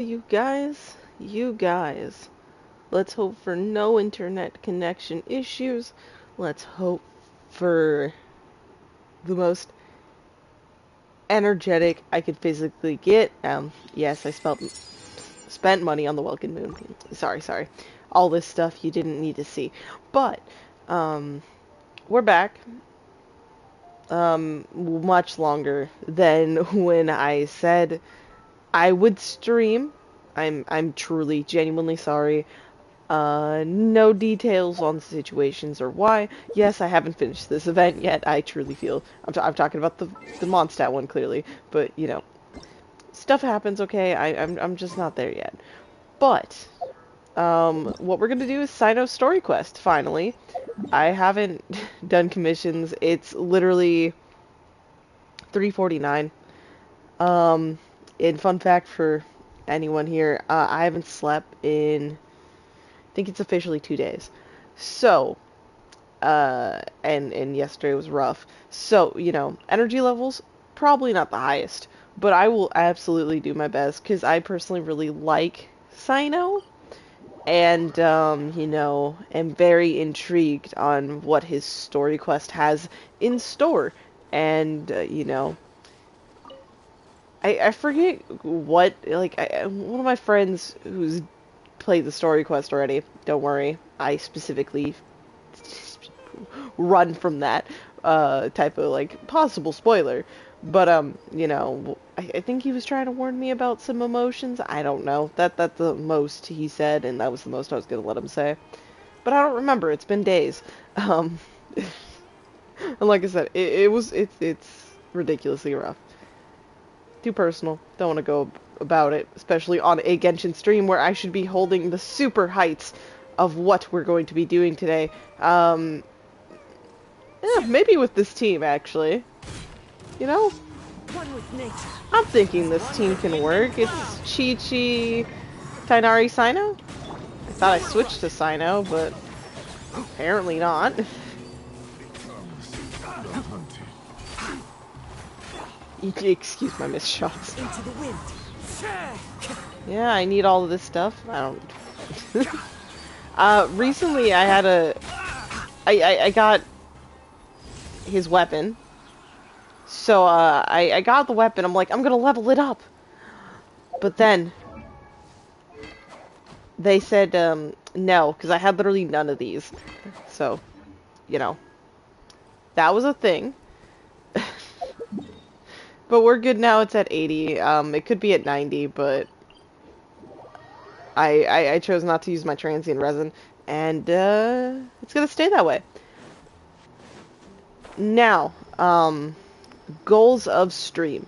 You guys, let's hope for no internet connection issues. Let's hope for the most energetic I could physically get. Yes, I spent money on the Welkin Moon. Sorry. All this stuff you didn't need to see. But, um, we're back. Much longer than when I said I would stream. I'm truly, genuinely sorry. No details on the situations or why. Yes, I haven't finished this event yet. I truly feel I'm talking about the Mondstadt one clearly, but you know, stuff happens. Okay, I'm just not there yet. But what we're gonna do is Cyno story quest. Finally, I haven't done commissions. It's literally 3:49. Um, and fun fact for anyone here, I haven't slept in. I think it's officially 2 days. So, and yesterday was rough. So, you know, energy levels probably not the highest, but I will absolutely do my best because I personally really like Cyno, and you know, am very intrigued on what his story quest has in store. And you know, I forget what one of my friends who's played the story quest already. Don't worry, I specifically run from that type of like possible spoiler. But you know, I think he was trying to warn me about some emotions. I don't know. That's the most he said, and that was the most I was gonna let him say. But I don't remember. It's been days. Um, and like I said, it's ridiculously rough. Too personal. Don't want to go about it, especially on a Genshin stream where I should be holding the super heights of what we're going to be doing today. Yeah, maybe with this team, actually. You know? I'm thinking this team can work. It's Chi-Chi, Tainari, Cyno? I thought I switched to Cyno, but apparently not. Excuse my missed shots. Yeah, I need all of this stuff. I don't... recently I had I got his weapon. So, I got the weapon. I'm like, I'm gonna level it up. But then, they said, no, because I had literally none of these. So, you know, that was a thing. But we're good now. It's at 80. It could be at 90, but I chose not to use my transient resin, and, it's gonna stay that way. Now, goals of stream.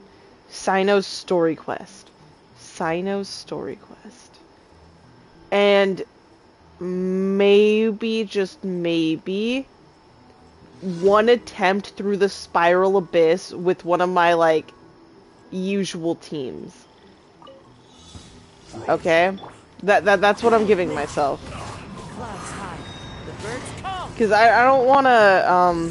Cyno's story quest. Cyno's story quest. And maybe, just maybe, one attempt through the spiral abyss with one of my, like, usual teams. Okay? That's what I'm giving myself. Because I don't want to,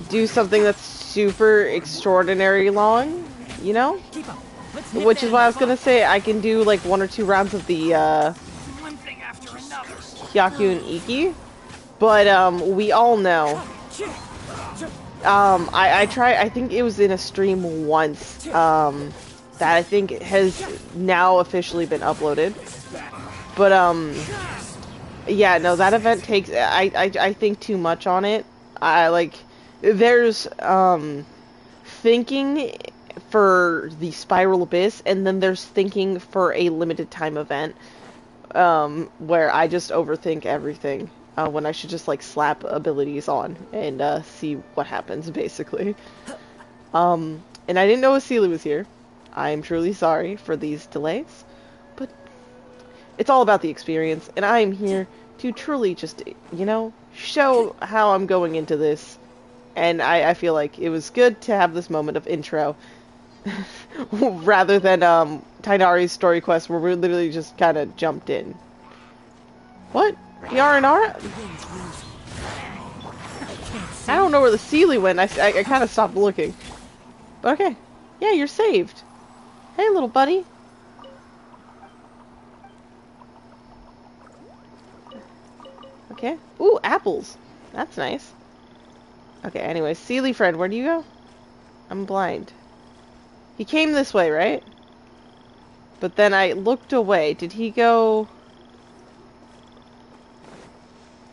do something that's super extraordinary long, you know? Which is why I was gonna say I can do like 1 or 2 rounds of the Hyaku and Iki, but we all know. I think it was in a stream once that I think has now officially been uploaded. But yeah, no, that event takes I think too much on it. There's thinking for the Spiral Abyss, and then there's thinking for a limited time event, where I just overthink everything, when I should just, like, slap abilities on and, see what happens, basically. And I didn't know Asili was here. I'm truly sorry for these delays, but it's all about the experience, and I am here to truly just, you know, show how I'm going into this. And I feel like it was good to have this moment of intro rather than Tainari's story quest where we literally just kind of jumped in. What? The R&R? I don't know where the Sealy went. I kind of stopped looking. But okay. Yeah, you're saved. Hey, little buddy. Okay. Ooh, apples. That's nice. Okay, anyway, Sealy friend, where do you go? I'm blind. He came this way, right? But then I looked away. Did he go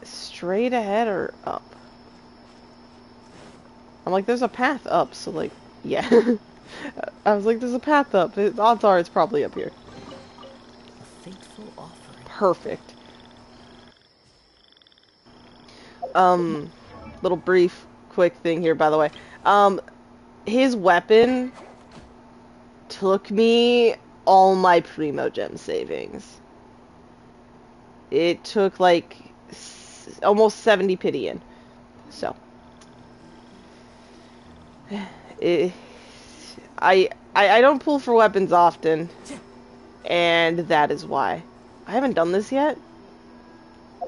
straight ahead or up? I'm like, there's a path up, so like, yeah. I was like, there's a path up. Odds are it's probably up here. A fateful offering. Perfect. Little brief, quick thing here, by the way. His weapon took me all my Primogem savings. It took like almost 70 Pidion. So. I don't pull for weapons often, and that is why. I haven't done this yet.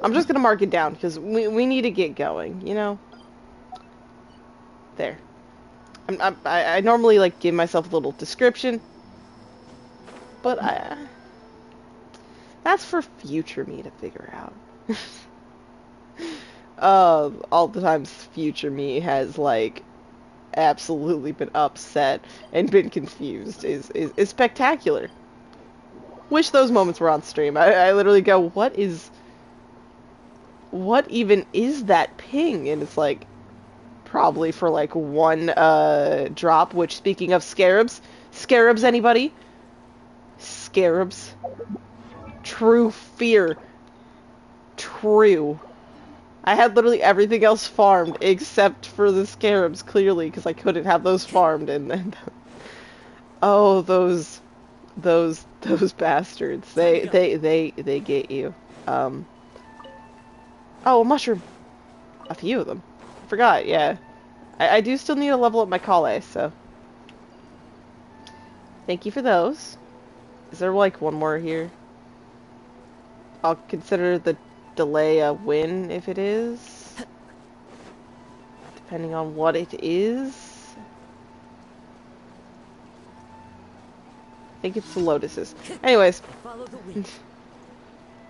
I'm just gonna mark it down, because we need to get going, you know? There. I normally, like, give myself a little description, but that's for future me to figure out. All the times future me has, like, absolutely been upset and been confused is spectacular. Wish those moments were on stream. I literally go, what even is that ping? And it's like, probably for like one drop, which, speaking of scarabs, anybody? Scarabs. True fear. True. I had literally everything else farmed except for the scarabs, clearly, because I couldn't have those farmed, and then oh, those bastards. They get you. Oh, a mushroom. A few of them. I forgot, yeah. I do still need to level up my Kale, so. Thank you for those. Is there like one more here? I'll consider the delay a win if it is. Depending on what it is. I think it's the lotuses. Anyways. Follow the wind.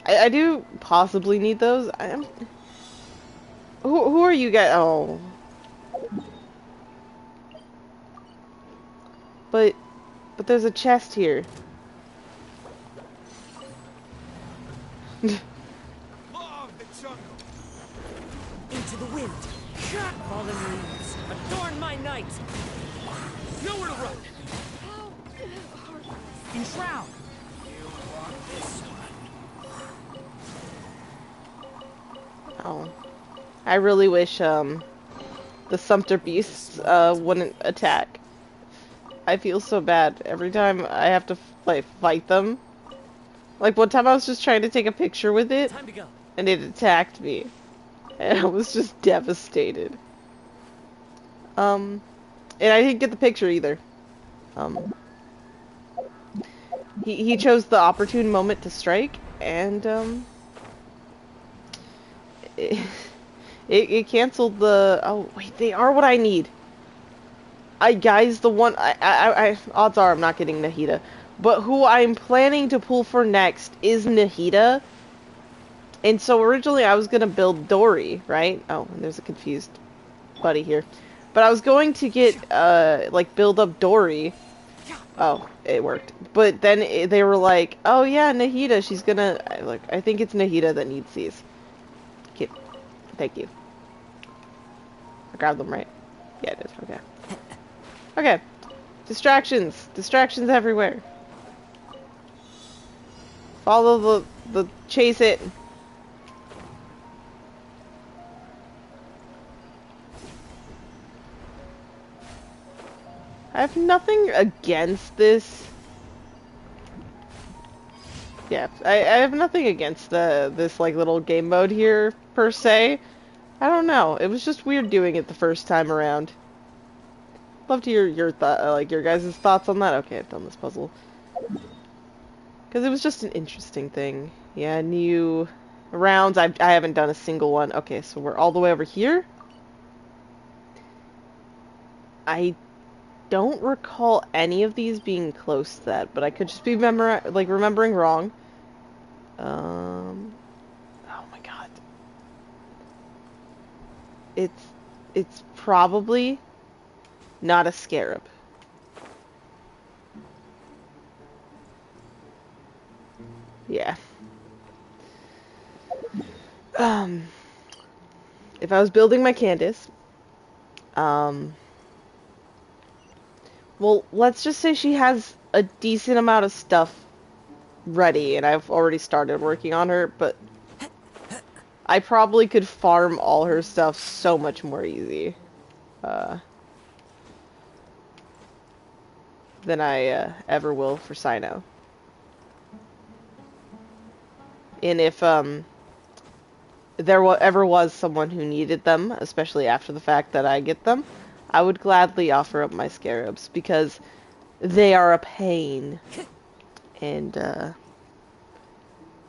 I do possibly need those. Who are you guys? Oh. But there's a chest here. Into the wind. Fallen leaves. Adorn my night. Nowhere to run. Enshroud. You want this one. Oh. I really wish the Sumpter beasts wouldn't attack. I feel so bad every time I have to like fight them. Like one time I was just trying to take a picture with it, Time to go. and it attacked me, and I was just devastated. And I didn't get the picture either. He chose the opportune moment to strike, and it canceled the. Oh wait, they are what I need. Guys, the one odds are I'm not getting Nahida, but who I'm planning to pull for next is Nahida. And so originally I was gonna build Dory, right? Oh, and there's a confused buddy here, but I was going to get like build up Dory. Oh, it worked. But then they were like, "Oh yeah, Nahida, she's gonna look. I think it's Nahida that needs these." Okay, thank you. I grabbed them right. Yeah, it is. Okay. Okay. Distractions. Distractions everywhere. Follow the chase it. I have nothing against this. Yeah, I have nothing against this like little game mode here per se. I don't know. It was just weird doing it the first time around. Love to hear your your guys' thoughts on that. Okay, I've done this puzzle. Because it was just an interesting thing. Yeah, new rounds. I haven't done a single one. Okay, so we're all the way over here. I don't recall any of these being close to that, but I could just be remembering wrong. Oh my god. It's probably not a scarab. Yeah. If I was building my Candace, well, let's just say she has a decent amount of stuff ready, and I've already started working on her, but I probably could farm all her stuff so much more easy, than I, ever will for Cyno. And if, there ever was someone who needed them, especially after the fact that I get them, I would gladly offer up my scarabs, because they are a pain. And,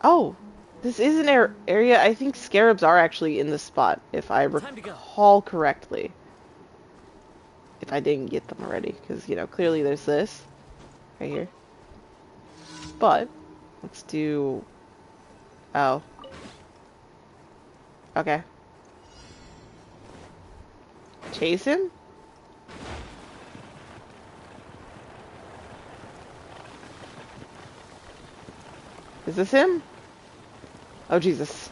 oh, this is an area, I think scarabs are actually in this spot, if I recall correctly. If I didn't get them already, because, you know, clearly there's this, right here. But, let's do, oh. Okay. Chase him? Is this him? Oh, Jesus.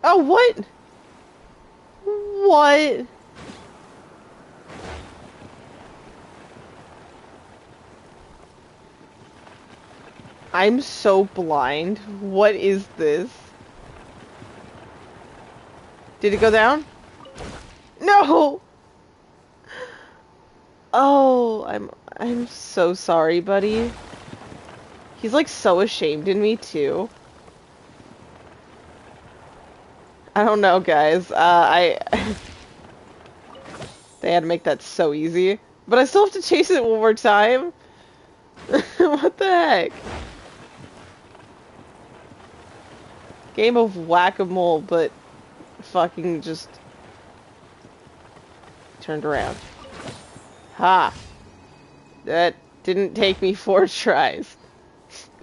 Oh, what? What? I'm so blind. What is this? Did it go down? No! Oh, I'm so sorry, buddy. He's like so ashamed in me too. I don't know, guys. They had to make that so easy. But I still have to chase it one more time. What the heck? Game of whack-a-mole, but fucking just turned around. Ha! That didn't take me 4 tries.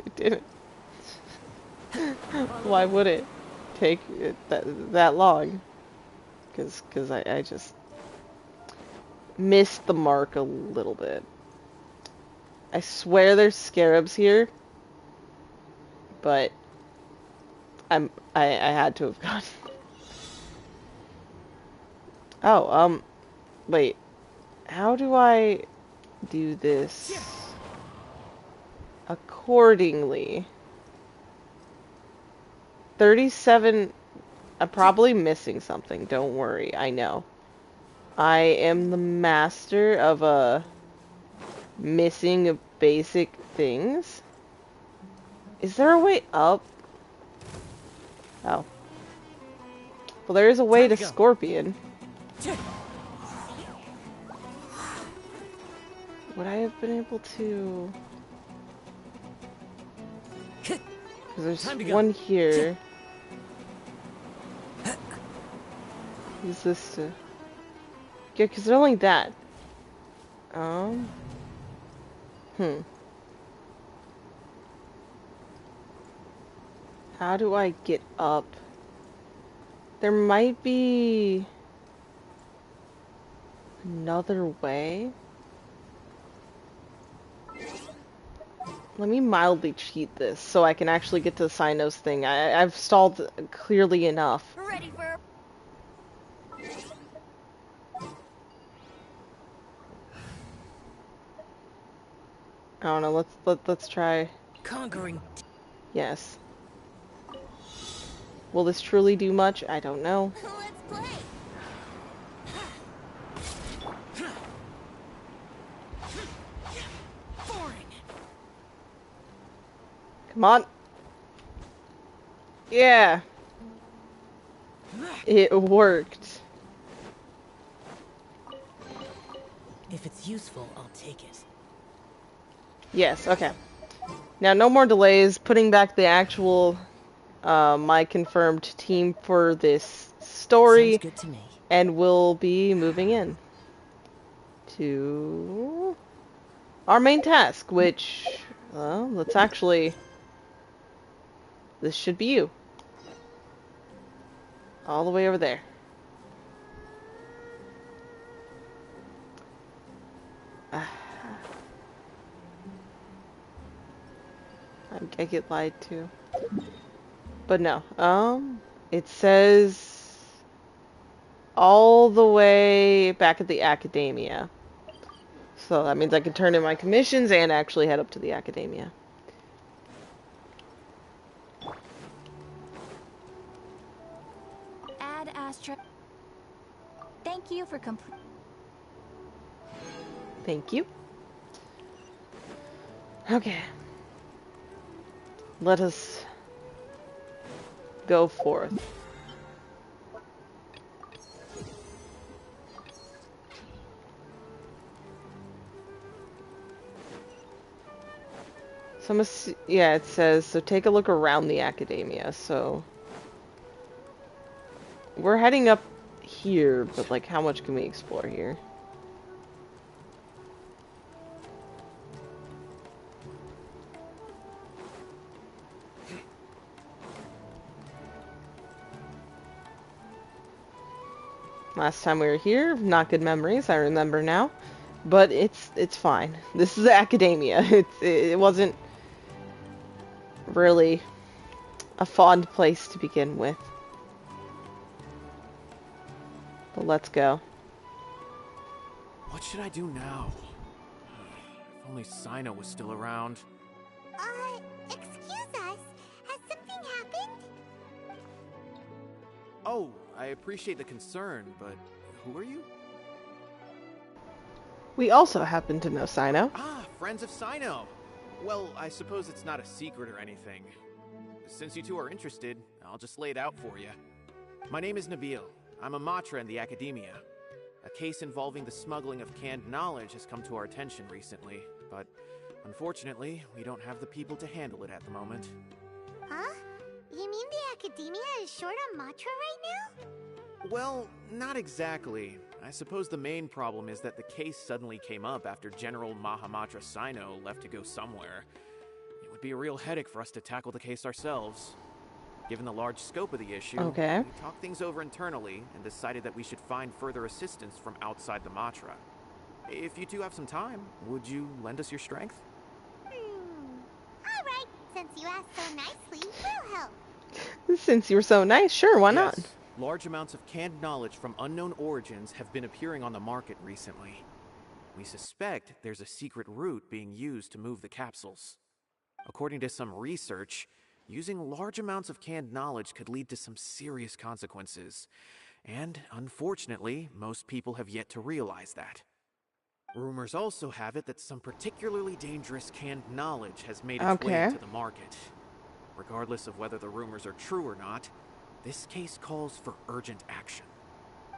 It didn't. Why would it take it that long? Because I just missed the mark a little bit. I swear there's scarabs here, but I had to have gone. Oh, wait. How do I do this accordingly? 37. I'm probably missing something. Don't worry. I know. I am the master of missing basic things. Is there a way up? Oh. Well, there is a way to Scorpion. Would I have been able to... Because there's one here. Use this to... Yeah, because they're only that. How do I get up? There might be... another way? Let me mildly cheat this so I can actually get to the Cyno's thing. I've stalled clearly enough. Ready for... I don't know. Let's try. Conquering. Yes. Will this truly do much? I don't know. Let's play. Come on. Yeah. It worked. If it's useful, I'll take it. Yes, okay. Now, no more delays. Putting back the actual my confirmed team for this Sounds story, good to me. and we'll be moving in to our main task, which, well, let's actually, this should be you. All the way over there. I get lied to. But no, it says all the way back at the academia. So that means I can turn in my commissions and actually head up to the academia. Ad Astra. Thank you for complete. Thank you. Okay. Let us go forth. So yeah, it says, so take a look around the academia. So we're heading up here, but like how much can we explore here? Last time we were here, not good memories, I remember now. But it's fine. This is academia. It wasn't really a fond place to begin with. But let's go. What should I do now? If only Cyno was still around. Excuse us. Has something happened? Oh, I appreciate the concern, but who are you? We also happen to know Cyno. Ah, friends of Cyno! Well, I suppose it's not a secret or anything. Since you two are interested, I'll just lay it out for you. My name is Nabil. I'm a Matra in the Academia. A case involving the smuggling of canned knowledge has come to our attention recently, but unfortunately, we don't have the people to handle it at the moment. Huh? You mean the Academia is short on Matra right now? Well, not exactly. I suppose the main problem is that the case suddenly came up after General Mahamatra Cyno left to go somewhere. It would be a real headache for us to tackle the case ourselves. Given the large scope of the issue, Okay. we talked things over internally and decided that we should find further assistance from outside the Matra. If you two have some time, would you lend us your strength? Alright, since you asked so nicely, we'll help. Since you're so nice, sure, why not? Yes, large amounts of canned knowledge from unknown origins have been appearing on the market recently. We suspect there's a secret route being used to move the capsules. According to some research, using large amounts of canned knowledge could lead to some serious consequences. And unfortunately, most people have yet to realize that. Rumors also have it that some particularly dangerous canned knowledge has made its way Okay. into the market. Regardless of whether the rumors are true or not, this case calls for urgent action.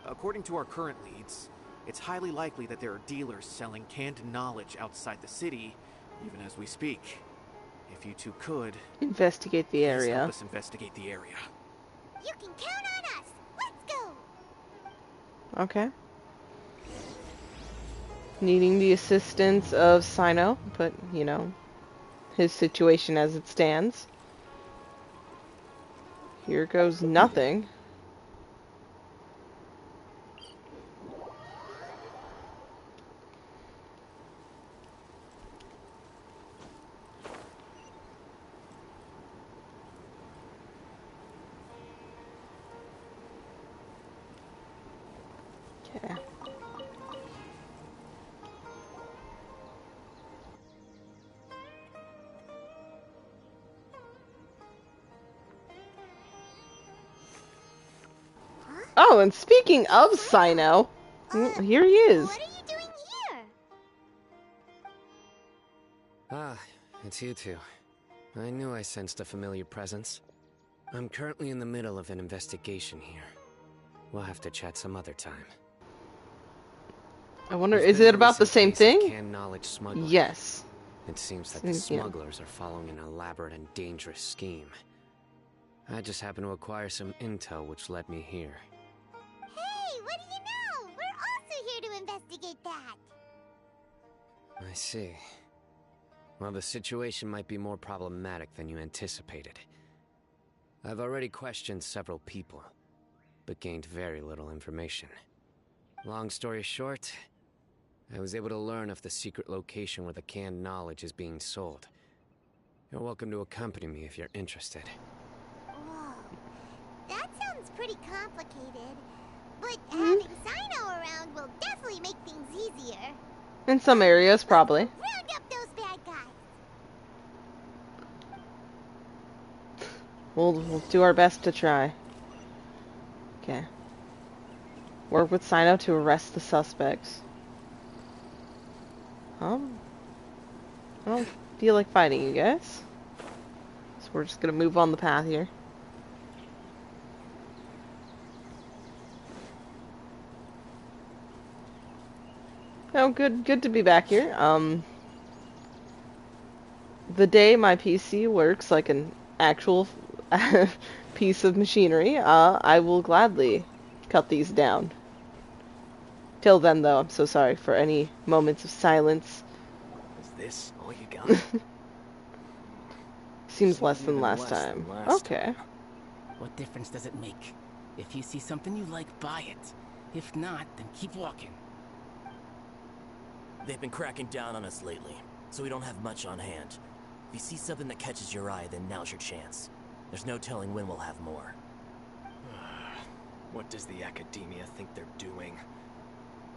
According to our current leads, it's highly likely that there are dealers selling canned knowledge outside the city, even as we speak. If you two could, Investigate the please area. help us investigate the area. You can count on us! Let's go! Okay. Needing the assistance of Cyno, but, you know, his situation as it stands. Here goes nothing. Okay. Oh, and speaking of Cyno, here he is. What are you doing here? Ah, it's you two. I knew I sensed a familiar presence. I'm currently in the middle of an investigation here. We'll have to chat some other time. I wonder, There's is been it a about the recent same case of thing? canned knowledge smuggling. Yes. It seems that the Yeah. smugglers are following an elaborate and dangerous scheme. I just happened to acquire some intel which led me here. Hey, what do you know? We're also here to investigate that. I see. Well, the situation might be more problematic than you anticipated. I've already questioned several people, but gained very little information. Long story short, I was able to learn of the secret location where the canned knowledge is being sold. You're welcome to accompany me if you're interested. Whoa, that sounds pretty complicated. But having Cyno around will definitely make things easier. In some areas, probably. Round up those bad guys. We'll do our best to try. Okay. Work with Cyno to arrest the suspects. I don't feel like fighting you guys. So we're just gonna move on the path here. Oh, good to be back here. The day my PC works like an actual piece of machinery, I will gladly cut these down. Till then, though, I'm so sorry for any moments of silence. Is this all you got? Seems less than last time. Okay. What difference does it make? If you see something you like, buy it. If not, then keep walking. They've been cracking down on us lately, so we don't have much on hand. If you see something that catches your eye, then now's your chance. There's no telling when we'll have more. What does the Academia think they're doing?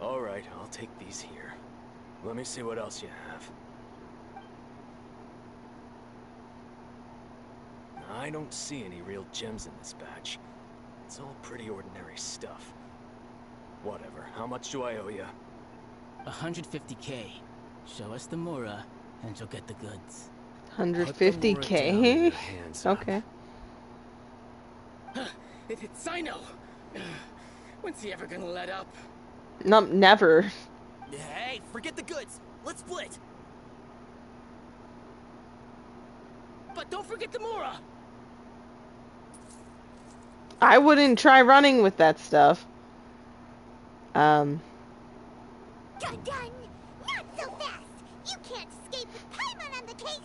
Alright, I'll take these here. Let me see what else you have. I don't see any real gems in this batch. It's all pretty ordinary stuff. Whatever, how much do I owe you? 150K. Show us the Mura, and you'll get the goods. 150K? Okay. It's Cyno! When's he ever gonna let up? No, never. Hey, forget the goods! Let's split! But don't forget the Mura! I wouldn't try running with that stuff. Dun dun! Not so fast! You can't escape with Paimon on the case!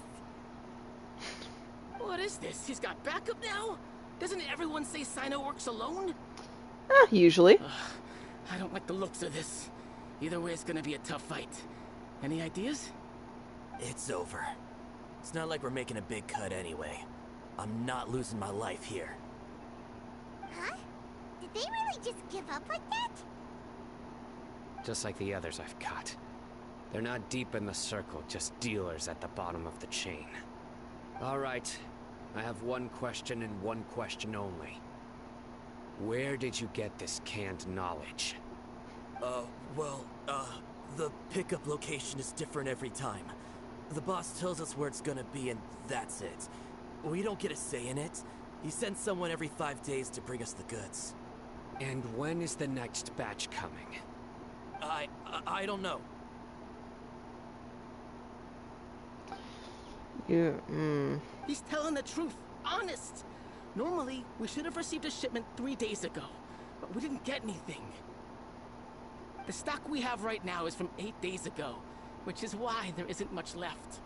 What is this? He's got backup now? Doesn't everyone say Cyno works alone? Usually. I don't like the looks of this. Either way, it's gonna be a tough fight. Any ideas? It's over. It's not like we're making a big cut anyway. I'm not losing my life here. Huh? Did they really just give up like that? Just like the others I've caught. They're not deep in the circle, just dealers at the bottom of the chain. Alright, I have one question and one question only. Where did you get this canned knowledge? The pickup location is different every time. The boss tells us where it's gonna be and that's it. We don't get a say in it. He sends someone every 5 days to bring us the goods. And when is the next batch coming? I don't know. He's telling the truth. Honest. Normally, we should have received a shipment 3 days ago, but we didn't get anything. The stock we have right now is from 8 days ago, which is why there isn't much left.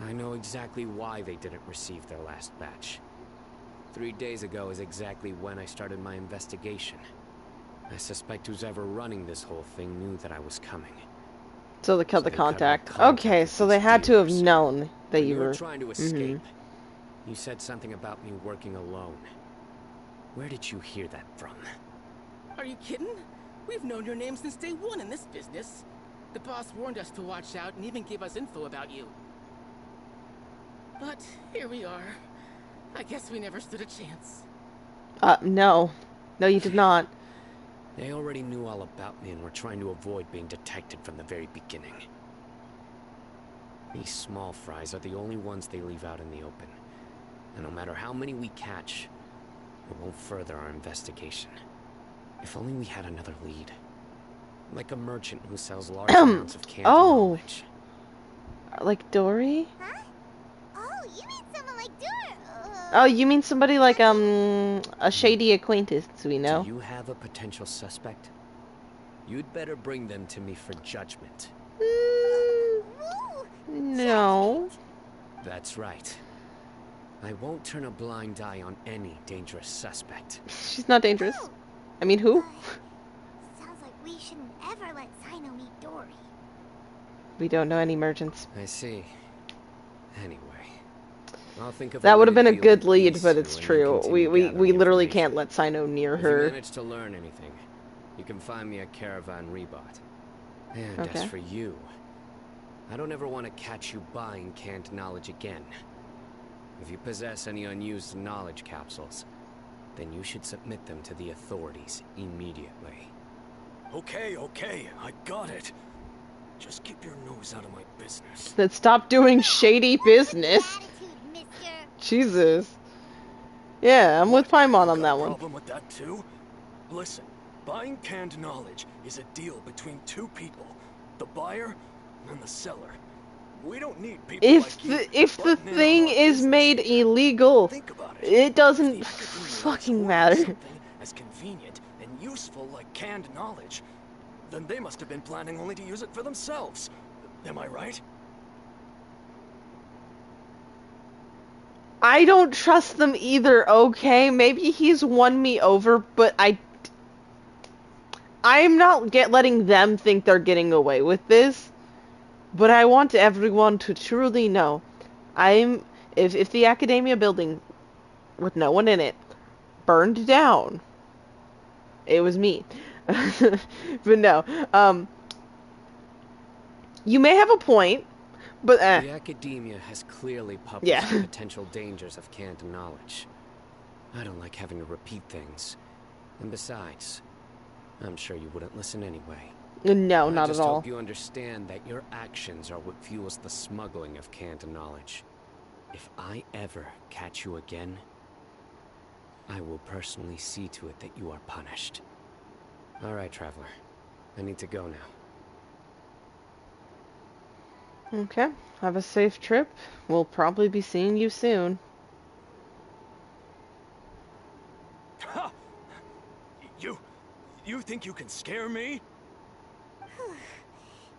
I know exactly why they didn't receive their last batch. 3 days ago is exactly when I started my investigation. I suspect who's ever running this whole thing knew that I was coming. So they cut the they cut my contact. contact Okay, with so these they had to have dealers. known that When you were... trying to escape. You said something about me working alone. Where did you hear that from? Are you kidding? We've known your name since day one in this business. The boss warned us to watch out and even gave us info about you. But here we are. I guess we never stood a chance. No. No, you did not. They already knew all about me and were trying to avoid being detected from the very beginning. These small fries are the only ones they leave out in the open. And no matter how many we catch, it won't further our investigation. If only we had another lead. Like a merchant who sells large amounts of canned knowledge. Like Dory? Huh? Oh, you mean somebody like a shady acquaintance we Do know? you have a potential suspect? You'd better bring them to me for judgment. Mm, Ooh, no. That's right. I won't turn a blind eye on any dangerous suspect. She's not dangerous. I mean, who? sounds like we shouldn't ever let Cyno meet Dory. We don't know any merchants. I see. Anyway, I'll think of That would way have to been a deal good with lead, these but two it's and then true. continue We gathering literally information. can't let Cyno near If you her. manage to learn anything, you can find me at Caravan Rebot. And as Okay. for you, I don't ever want to catch you buying canned knowledge again. If you possess any unused knowledge capsules, then you should submit them to the authorities immediately. Okay, okay, I got it. Just keep your nose out of my business. Then stop doing shady business. Attitude, mister. Jesus. Yeah, I'm with Paimon You on got that a one. problem with that too? Listen, buying canned knowledge is a deal between two people. The buyer and the seller. We don't need people If like you if the butting in on thing our is business made here. illegal, Think about it. it doesn't If the academia is fucking hoarding matter. something as convenient and useful like canned knowledge, then they must have been planning only to use it for themselves. Am I right? I don't trust them either, okay? Maybe he's won me over, but I'm not letting them think they're getting away with this. But I want everyone to truly know. If the academia building with no one in it burned down, it was me. But no. You may have a point, but The academia has clearly published the yeah. potential dangers of canned knowledge. I don't like having to repeat things. And besides, I'm sure you wouldn't listen anyway. No, I not just at all. hope you understand that your actions are what fuels the smuggling of canned knowledge. If I ever catch you again, I will personally see to it that you are punished. All right, Traveler. I need to go now. Okay. Have a safe trip. We'll probably be seeing you soon. Ha! You think you can scare me?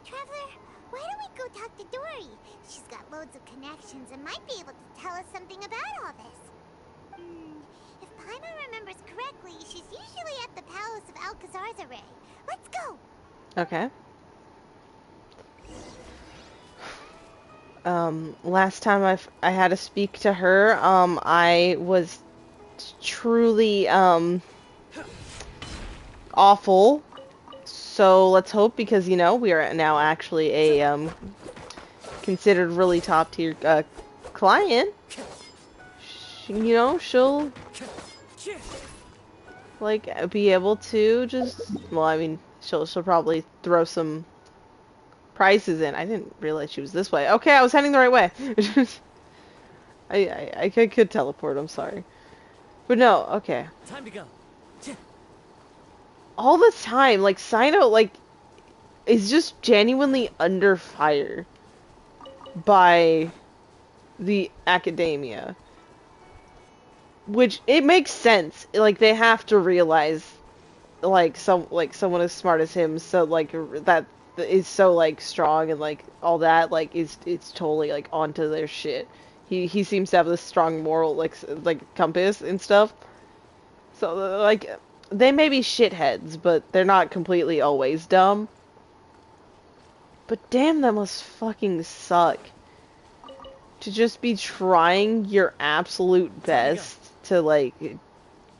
Traveler, why don't we go talk to Dory? She's got loads of connections and might be able to tell us something about all this. If Paimon remembers correctly, she's usually at the Palace of Alcazar's Array. Let's go! Okay. Last time I had to speak to her, I was truly, awful. So let's hope, because, you know, we are now actually a, considered really top tier, client. You know, she'll, like, be able to just, well, I mean, she'll probably throw some prices in. I didn't realize she was this way. Okay, I was heading the right way. I could teleport, I'm sorry. But no, okay. Time to go. All the time, like, Cyno, like, is just genuinely under fire by the academia. Which, it makes sense. Like, they have to realize, like, someone as smart as him, so, like, that is so, like, strong and, like, all that, like, it's totally, like, onto their shit. He seems to have this strong moral, like compass and stuff. So, like, they may be shitheads, but they're not completely always dumb. But damn, that must fucking suck. To just be trying your absolute best to, like,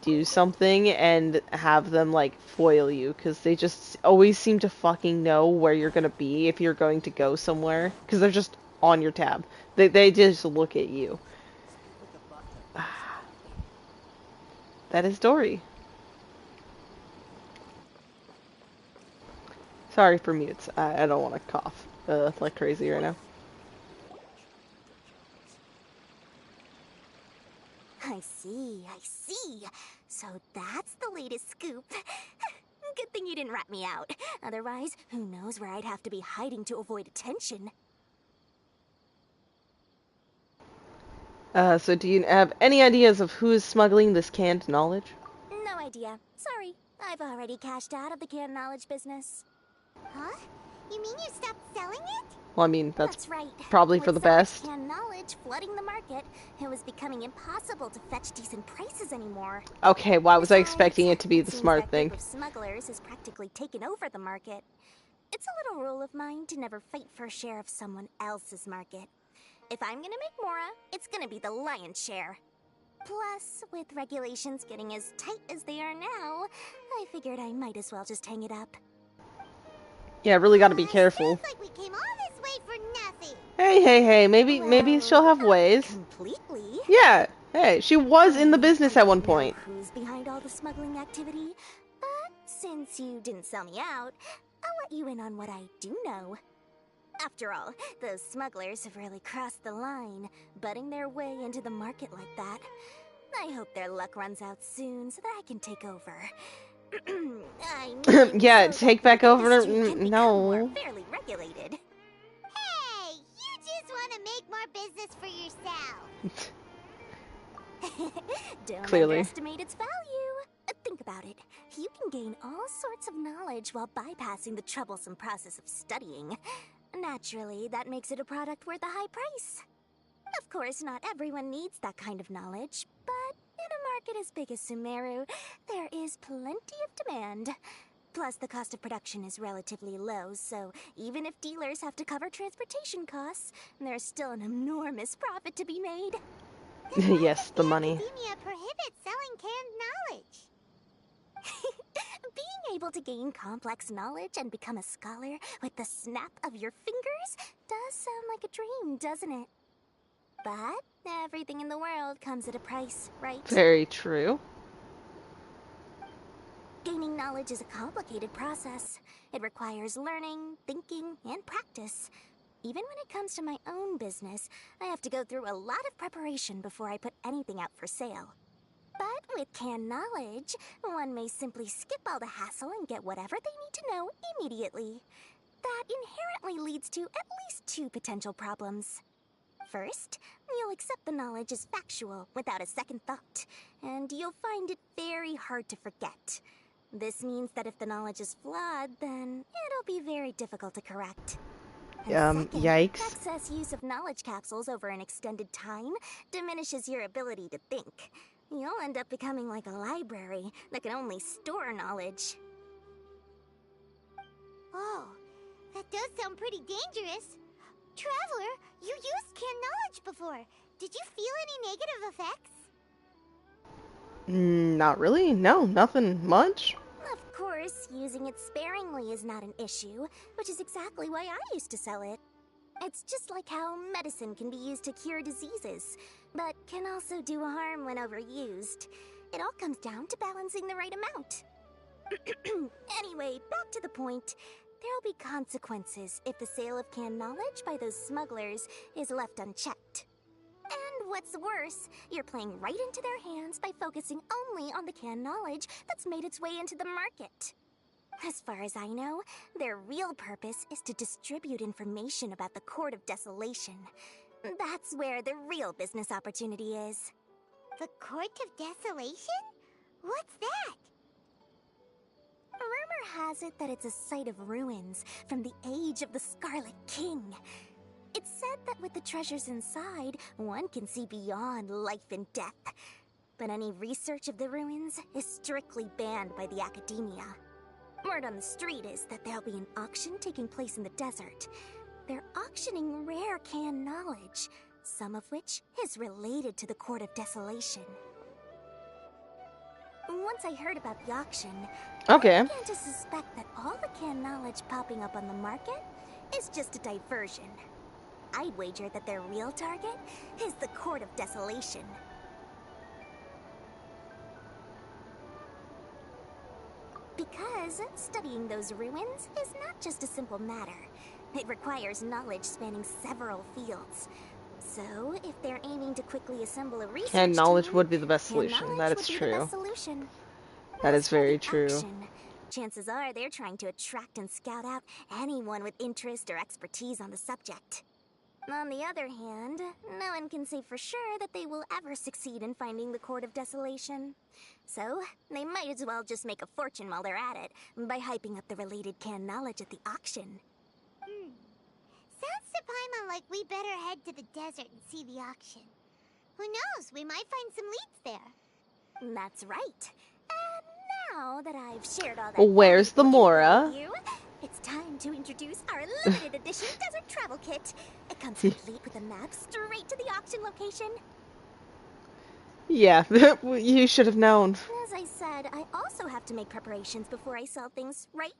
do something and have them, like, foil you. Because they just always seem to fucking know where you're gonna be if you're going to go somewhere. Because they're just on your tab. They just look at you. That is Dory. Sorry for mutes. I don't want to cough like crazy right now. I see, I see. So that's the latest scoop. Good thing you didn't rat me out. Otherwise, who knows where I'd have to be hiding to avoid attention. So do you have any ideas of who is smuggling this canned knowledge? No idea. Sorry, I've already cashed out of the canned knowledge business. Huh? You mean you stopped selling it? Well, I mean, that's right. probably for With the so much best. canned knowledge flooding the market, it was becoming impossible to fetch decent prices anymore. Okay, why was I Besides, expecting it to be it the seems smart that thing? group of smugglers has practically taken over the market. It's a little rule of mine to never fight for a share of someone else's market. If I'm gonna make Mora, it's gonna be the lion's share. Plus, with regulations getting as tight as they are now, I figured I might as well just hang it up. Yeah, really gotta be careful. Sounds like we came all this way for nothing. Hey, maybe she'll have Not ways. completely. Yeah, hey, she was in the business I at one don't know point. who's behind all the smuggling activity, but since you didn't sell me out, I'll let you in on what I do know. After all, those smugglers have really crossed the line, butting their way into the market like that. I hope their luck runs out soon so that I can take over. I mean, Yeah, so take that back the over. industry can become more No. fairly regulated. Hey, you just want to make more business for yourself. Don't Clearly. underestimate its value. Think about it. You can gain all sorts of knowledge while bypassing the troublesome process of studying. Naturally, that makes it a product worth a high price. Of course, not everyone needs that kind of knowledge, but in a market as big as Sumeru, there is plenty of demand. Plus, the cost of production is relatively low, so even if dealers have to cover transportation costs, there's still an enormous profit to be made. Yes, the money. Academia prohibits selling canned knowledge. Being able to gain complex knowledge and become a scholar with the snap of your fingers does sound like a dream, doesn't it? But everything in the world comes at a price, right? Very true. Gaining knowledge is a complicated process. It requires learning, thinking, and practice. Even when it comes to my own business, I have to go through a lot of preparation before I put anything out for sale. But with canned knowledge, one may simply skip all the hassle and get whatever they need to know immediately. That inherently leads to at least two potential problems. First, you'll accept the knowledge as factual without a second thought, and you'll find it very hard to forget. This means that if the knowledge is flawed, then it'll be very difficult to correct. And second, Yikes. excess use of knowledge capsules over an extended time diminishes your ability to think. You'll end up becoming like a library that can only store knowledge. Oh, that does sound pretty dangerous. Traveler, you used canned knowledge before. Did you feel any negative effects? Not really. No, nothing much. Of course, using it sparingly is not an issue, which is exactly why I used to sell it. It's just like how medicine can be used to cure diseases, but can also do harm when overused. It all comes down to balancing the right amount. Anyway, back to the point. There'll be consequences if the sale of canned knowledge by those smugglers is left unchecked. And what's worse, you're playing right into their hands by focusing only on the canned knowledge that's made its way into the market. As far as I know, their real purpose is to distribute information about the Court of Desolation. That's where the real business opportunity is. The Court of Desolation? What's that? Rumor has it that it's a site of ruins from the age of the Scarlet King. It's said that with the treasures inside, one can see beyond life and death. But any research of the ruins is strictly banned by the academia. Word on the street is that there'll be an auction taking place in the desert. They're auctioning rare canned knowledge, some of which is related to the Court of Desolation. Once I heard about the auction, Okay. I began to suspect that all the canned knowledge popping up on the market is just a diversion. I'd wager that their real target is the Court of Desolation. Because studying those ruins is not just a simple matter. It requires knowledge spanning several fields. So, if they're aiming to quickly assemble a research And knowledge team, would be the best canned solution. knowledge That would is be the true. best solution. That As is for very the true. auction, chances are they're trying to attract and scout out anyone with interest or expertise on the subject. On the other hand, no one can say for sure that they will ever succeed in finding the Court of Desolation. So, they might as well just make a fortune while they're at it, by hyping up the related canned knowledge at the auction. Sounds to Paimon like we better head to the desert and see the auction. Who knows, we might find some leads there. That's right. And now that I've shared all that Where's the valuable info Mora? with you, it's time to introduce our limited edition desert travel kit. It comes complete with a map straight to the auction location. Yeah, you should have known. As I said, I also have to make preparations before I sell things, right?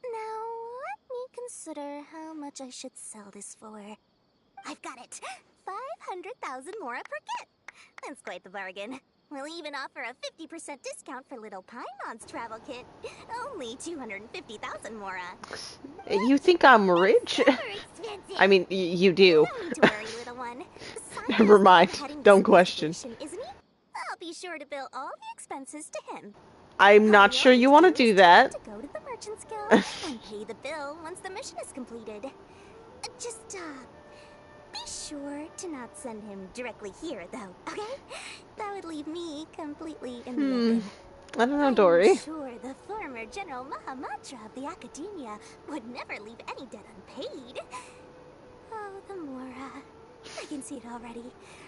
Now, let me consider how much I should sell this for. I've got it! 500,000 Mora per kit! That's quite the bargain. We'll even offer a 50% discount for little Paimon's travel kit. Only 250,000 Mora. You think I'm rich? Super expensive. I mean, you do. No need to worry, little one. Never mind. Heading Don't to question. Isn't he? I'll be sure to bill all the expenses to him. I'm not sure you want to do that. To go to the Merchant's Guild and pay the bill once the mission is completed. Just, be sure to not send him directly here, though, okay? That would leave me completely in the open. I don't know, Dory. I'm sure the former General Mahamatra of the Academia would never leave any debt unpaid. Oh, the Mora. I can see it already.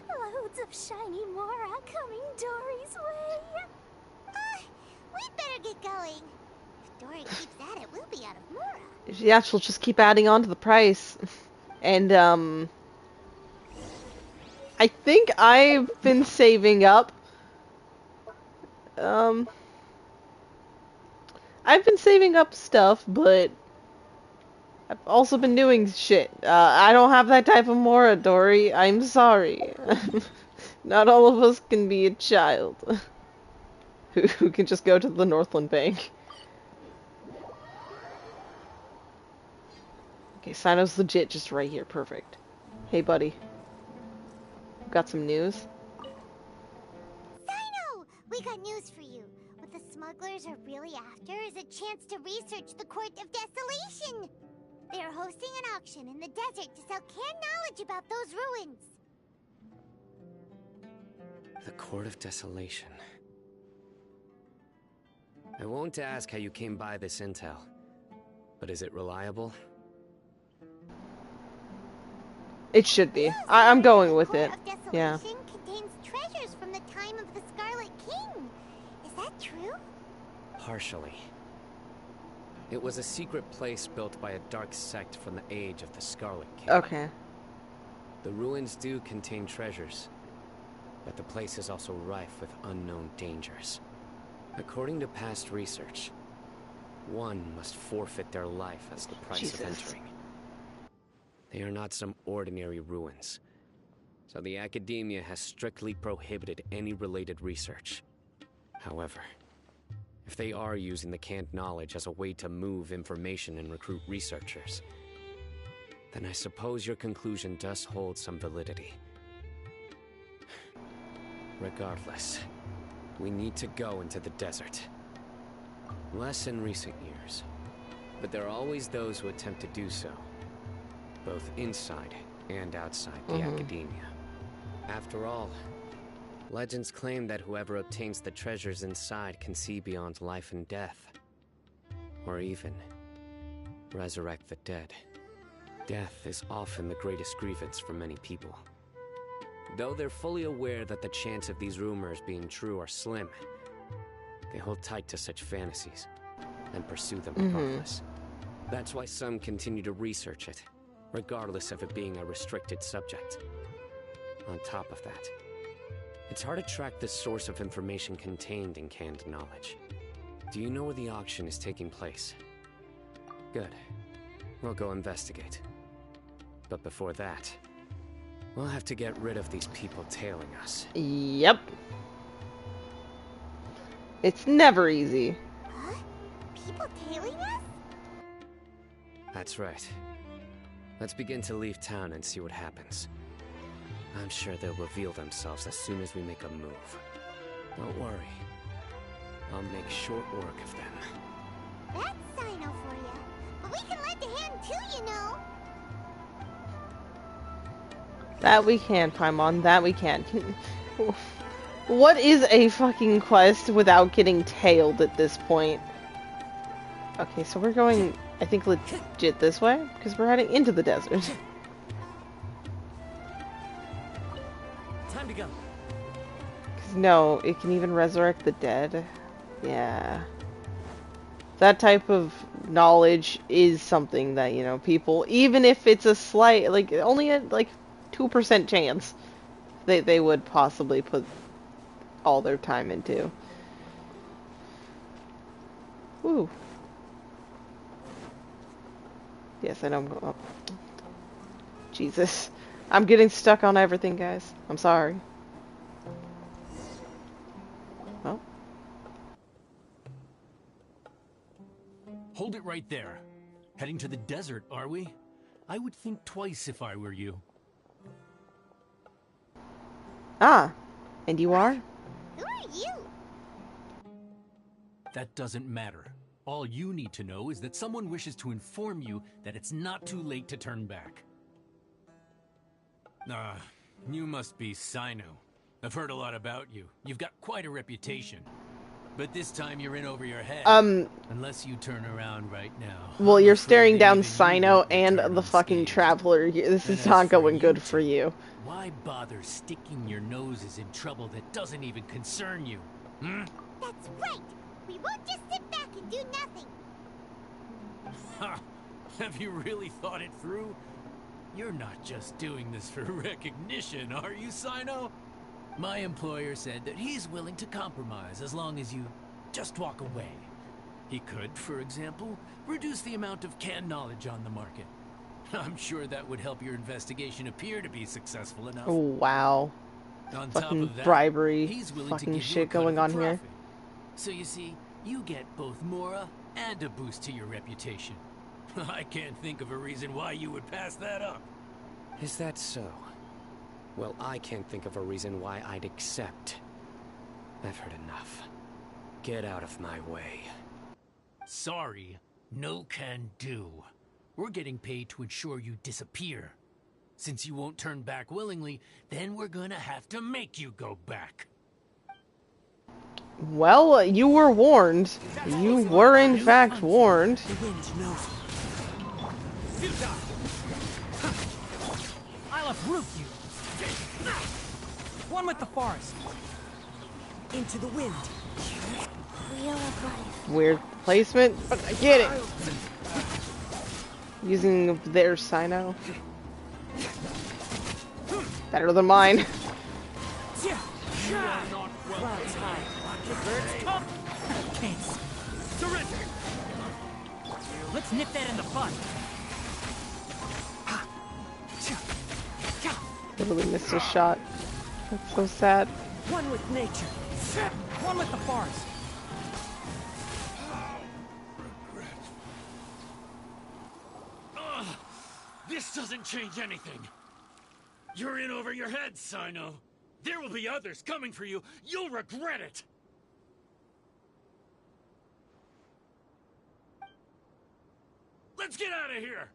Loads of shiny Mora coming Dory's way. We'd better get going. If Dory keeps at it, we'll be out of Mora. Yeah, she'll just keep adding on to the price. And, I think I've been saving up. I've been saving up stuff, but I've also been doing shit. I don't have that type of Mora, Dory. I'm sorry. Not all of us can be a child who can just go to the Northland Bank. Okay, Cyno's legit just right here. Perfect. Hey, buddy. Got some news? Cyno! We got news for you. What the smugglers are really after is a chance to research the Court of Desolation. They are hosting an auction in the desert to sell canned knowledge about those ruins. The Court of Desolation. I won't ask how you came by this intel, but is it reliable? It should be. I'm going with it. The Court of Yeah. Desolation contains treasures from the time of the Scarlet King. Is that true? Partially. It was a secret place built by a dark sect from the age of the Scarlet King. Okay. The ruins do contain treasures, but the place is also rife with unknown dangers. According to past research, one must forfeit their life as the price Jesus. of entering. They are not some ordinary ruins, so the Academia has strictly prohibited any related research. However, if they are using the canned knowledge as a way to move information and recruit researchers, then I suppose your conclusion does hold some validity. Regardless, we need to go into the desert. Less in recent years, but there are always those who attempt to do so, both inside and outside the Academia. After all, legends claim that whoever obtains the treasures inside can see beyond life and death, or even resurrect the dead. Death is often the greatest grievance for many people. Though they're fully aware that the chance of these rumors being true are slim, they hold tight to such fantasies and pursue them regardless. That's why some continue to research it, regardless of it being a restricted subject. On top of that, it's hard to track the source of information contained in canned knowledge. Do you know where the auction is taking place? Good. We'll go investigate. But before that, we'll have to get rid of these people tailing us. Yep. It's never easy. Huh? People tailing us? That's right. Let's begin to leave town and see what happens. I'm sure they'll reveal themselves as soon as we make a move. Don't worry. I'll make short work of them. That's Cyno for you. But we can lend a hand too, you know. That we can, Paimon. That we can. What is a fucking quest without getting tailed at this point? Okay, so we're going, I think, legit this way? Because we're heading into the desert. Time to go. Because no, it can even resurrect the dead. Yeah. That type of knowledge is something that, you know, people, even if it's a slight, like, only a, like, 2% chance, they would possibly put all their time into. Woo. Yes, I know I'm going up. Jesus. I'm getting stuck on everything, guys. I'm sorry. Well. Hold it right there. Heading to the desert, are we? I would think twice if I were you. Ah. And you are? Who are you? That doesn't matter. All you need to know is that someone wishes to inform you that it's not too late to turn back. Ah, you must be Cyno. I've heard a lot about you. You've got quite a reputation. But this time you're in over your head. Unless you turn around right now. Well, I'm you're afraid staring that down even you Cyno won't and return the fucking unscathed. Traveler. This And is as not for going good for two, you. Why bother sticking your noses in trouble that doesn't even concern you? Hmm? That's right. We won't just sit back and do nothing. Ha! Have you really thought it through? You're not just doing this for recognition, are you, Cyno? My employer said that he's willing to compromise as long as you just walk away. He could, for example, reduce the amount of canned knowledge on the market. I'm sure that would help your investigation appear to be successful enough. Oh, wow. On top Fucking of that, bribery he's willing to fucking give you a shit cut of going the on here. profit. So you see, you get both Mora and a boost to your reputation. I can't think of a reason why you would pass that up. Is that so? Well, I can't think of a reason why I'd accept. I've heard enough. Get out of my way. Sorry, no can do. We're getting paid to ensure you disappear. Since you won't turn back willingly, then we're gonna have to make you go back. Well, you were warned. You were in fact warned. The wind knows me. I'll uproot you. One with the forest. Into the wind. Wheel of life. Weird placement, but I get it. Using their Cyno. Better than mine. Clouds high. Birds come. Thanks. Surrender. Let's nip that in the bud. Totally missed a shot. That's so sad. One with nature. One with the forest. This doesn't change anything. You're in over your head, Cyno. There will be others coming for you. You'll regret it. Let's get out of here.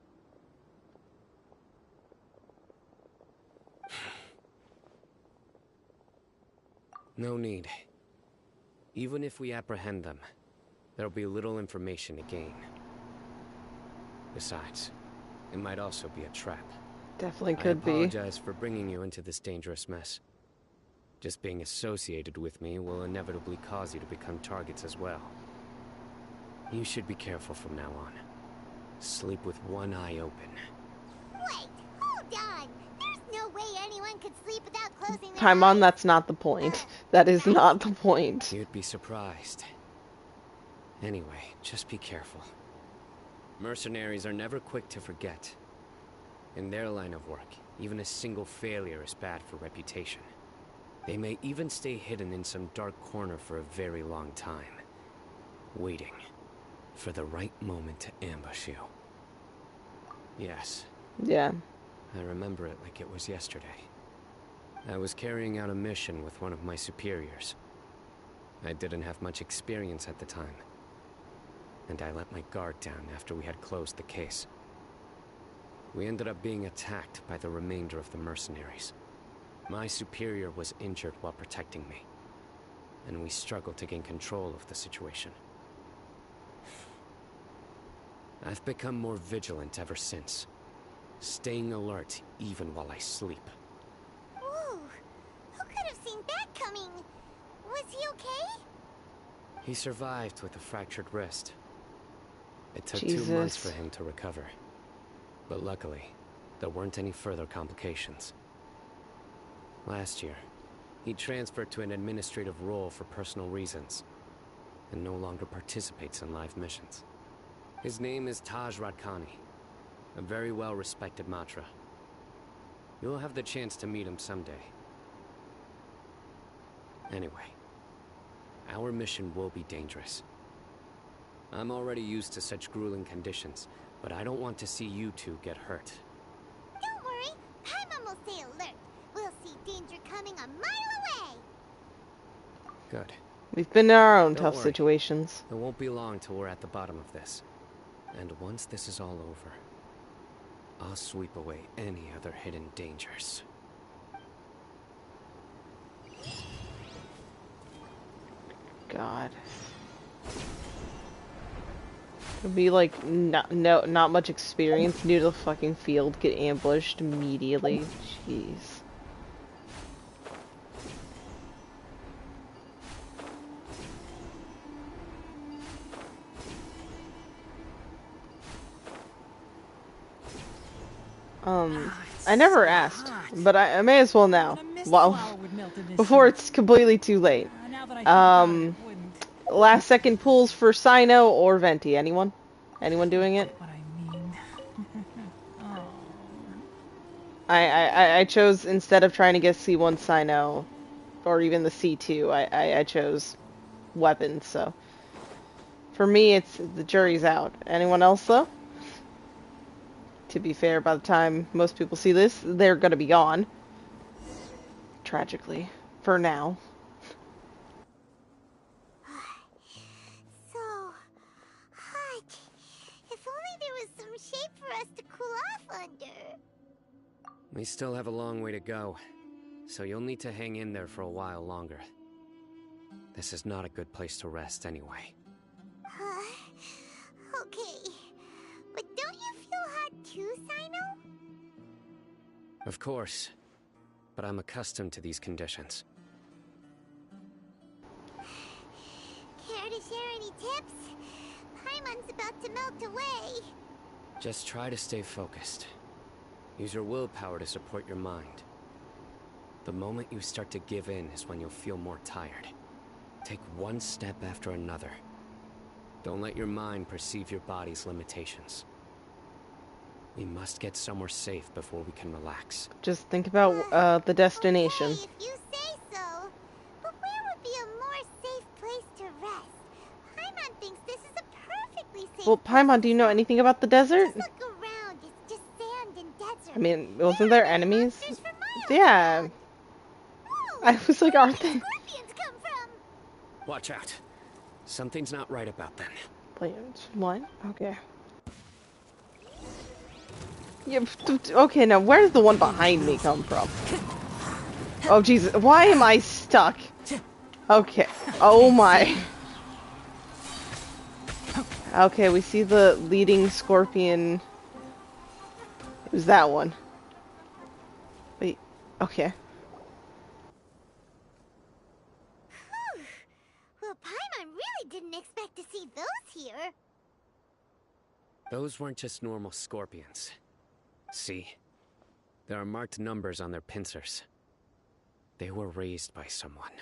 No need. Even if we apprehend them, there'll be little information to gain. Besides, it might also be a trap. Definitely could I be. apologize for bringing you into this dangerous mess. Just being associated with me will inevitably cause you to become targets as well. You should be careful from now on. Sleep with one eye open. Wait, hold on. There's no way anyone could sleep without closing their Paimon, eyes. that's not the point. That is not the point. You'd be surprised. Anyway, just be careful. Mercenaries are never quick to forget. In their line of work, even a single failure is bad for reputation. They may even stay hidden in some dark corner for a very long time, waiting for the right moment to ambush you. Yes, Yeah. I remember it like it was yesterday. I was carrying out a mission with one of my superiors. I didn't have much experience at the time, and I let my guard down after we had closed the case. We ended up being attacked by the remainder of the mercenaries. My superior was injured while protecting me, and we struggled to gain control of the situation. I've become more vigilant ever since, staying alert even while I sleep. Whoa! Who could have seen that coming? Was he okay? He survived with a fractured wrist. It took Jesus. 2 months for him to recover. But luckily, there weren't any further complications. Last year, he transferred to an administrative role for personal reasons, and no longer participates in live missions. His name is Taj Radkani, a very well-respected Matra. You'll have the chance to meet him someday. Anyway, our mission will be dangerous. I'm already used to such grueling conditions, but I don't want to see you two get hurt. Don't worry, Paimon will stay alert. We'll see danger coming a mile away. Good. We've been in our own Don't tough worry. situations. It won't be long till we're at the bottom of this. And once this is all over, I'll sweep away any other hidden dangers. God. It'd be like not much experience, new to the fucking field, get ambushed immediately. Jeez. I never asked, but I may as well now. Well, before it's completely too late. Last second pulls for Cyno or Venti. Anyone? Anyone doing it? What I mean. I chose, instead of trying to get C1 Cyno, or even the C2, I chose weapons, so. For me, it's the jury's out. Anyone else, though? To be fair, by the time most people see this, they're gonna be gone. Tragically. For now. So hot. If only there was some shape for us to cool off under. We still have a long way to go, so you'll need to hang in there for a while longer. This is not a good place to rest anyway. Okay. But don't you feel hot too, Cyno? Of course, but I'm accustomed to these conditions. Care to share any tips? Paimon's about to melt away. Just try to stay focused. Use your willpower to support your mind. The moment you start to give in is when you'll feel more tired. Take one step after another. Don't let your mind perceive your body's limitations. We must get somewhere safe before we can relax. Just think about the destination. Okay, if you say so. But where would be a more safe place to rest? Paimon thinks this is a perfectly safe Well, Paimon, do you know anything about the desert? Just look around. It's just sand and desert. I mean, wasn't there enemies? Monsters for miles Yeah. around. Whoa, I was like, aren't where they? did scorpions come from? Watch out. Something's not right about them. Plants. What? Okay. Yeah, okay, now where did the one behind me come from? Oh, Jesus. Why am I stuck? Okay. Oh, my. Okay, we see the leading scorpion. Who's that one? Wait. Okay. Whew. Well, Paimon really didn't expect to see those here. Those weren't just normal scorpions. See? There are marked numbers on their pincers. They were raised by someone.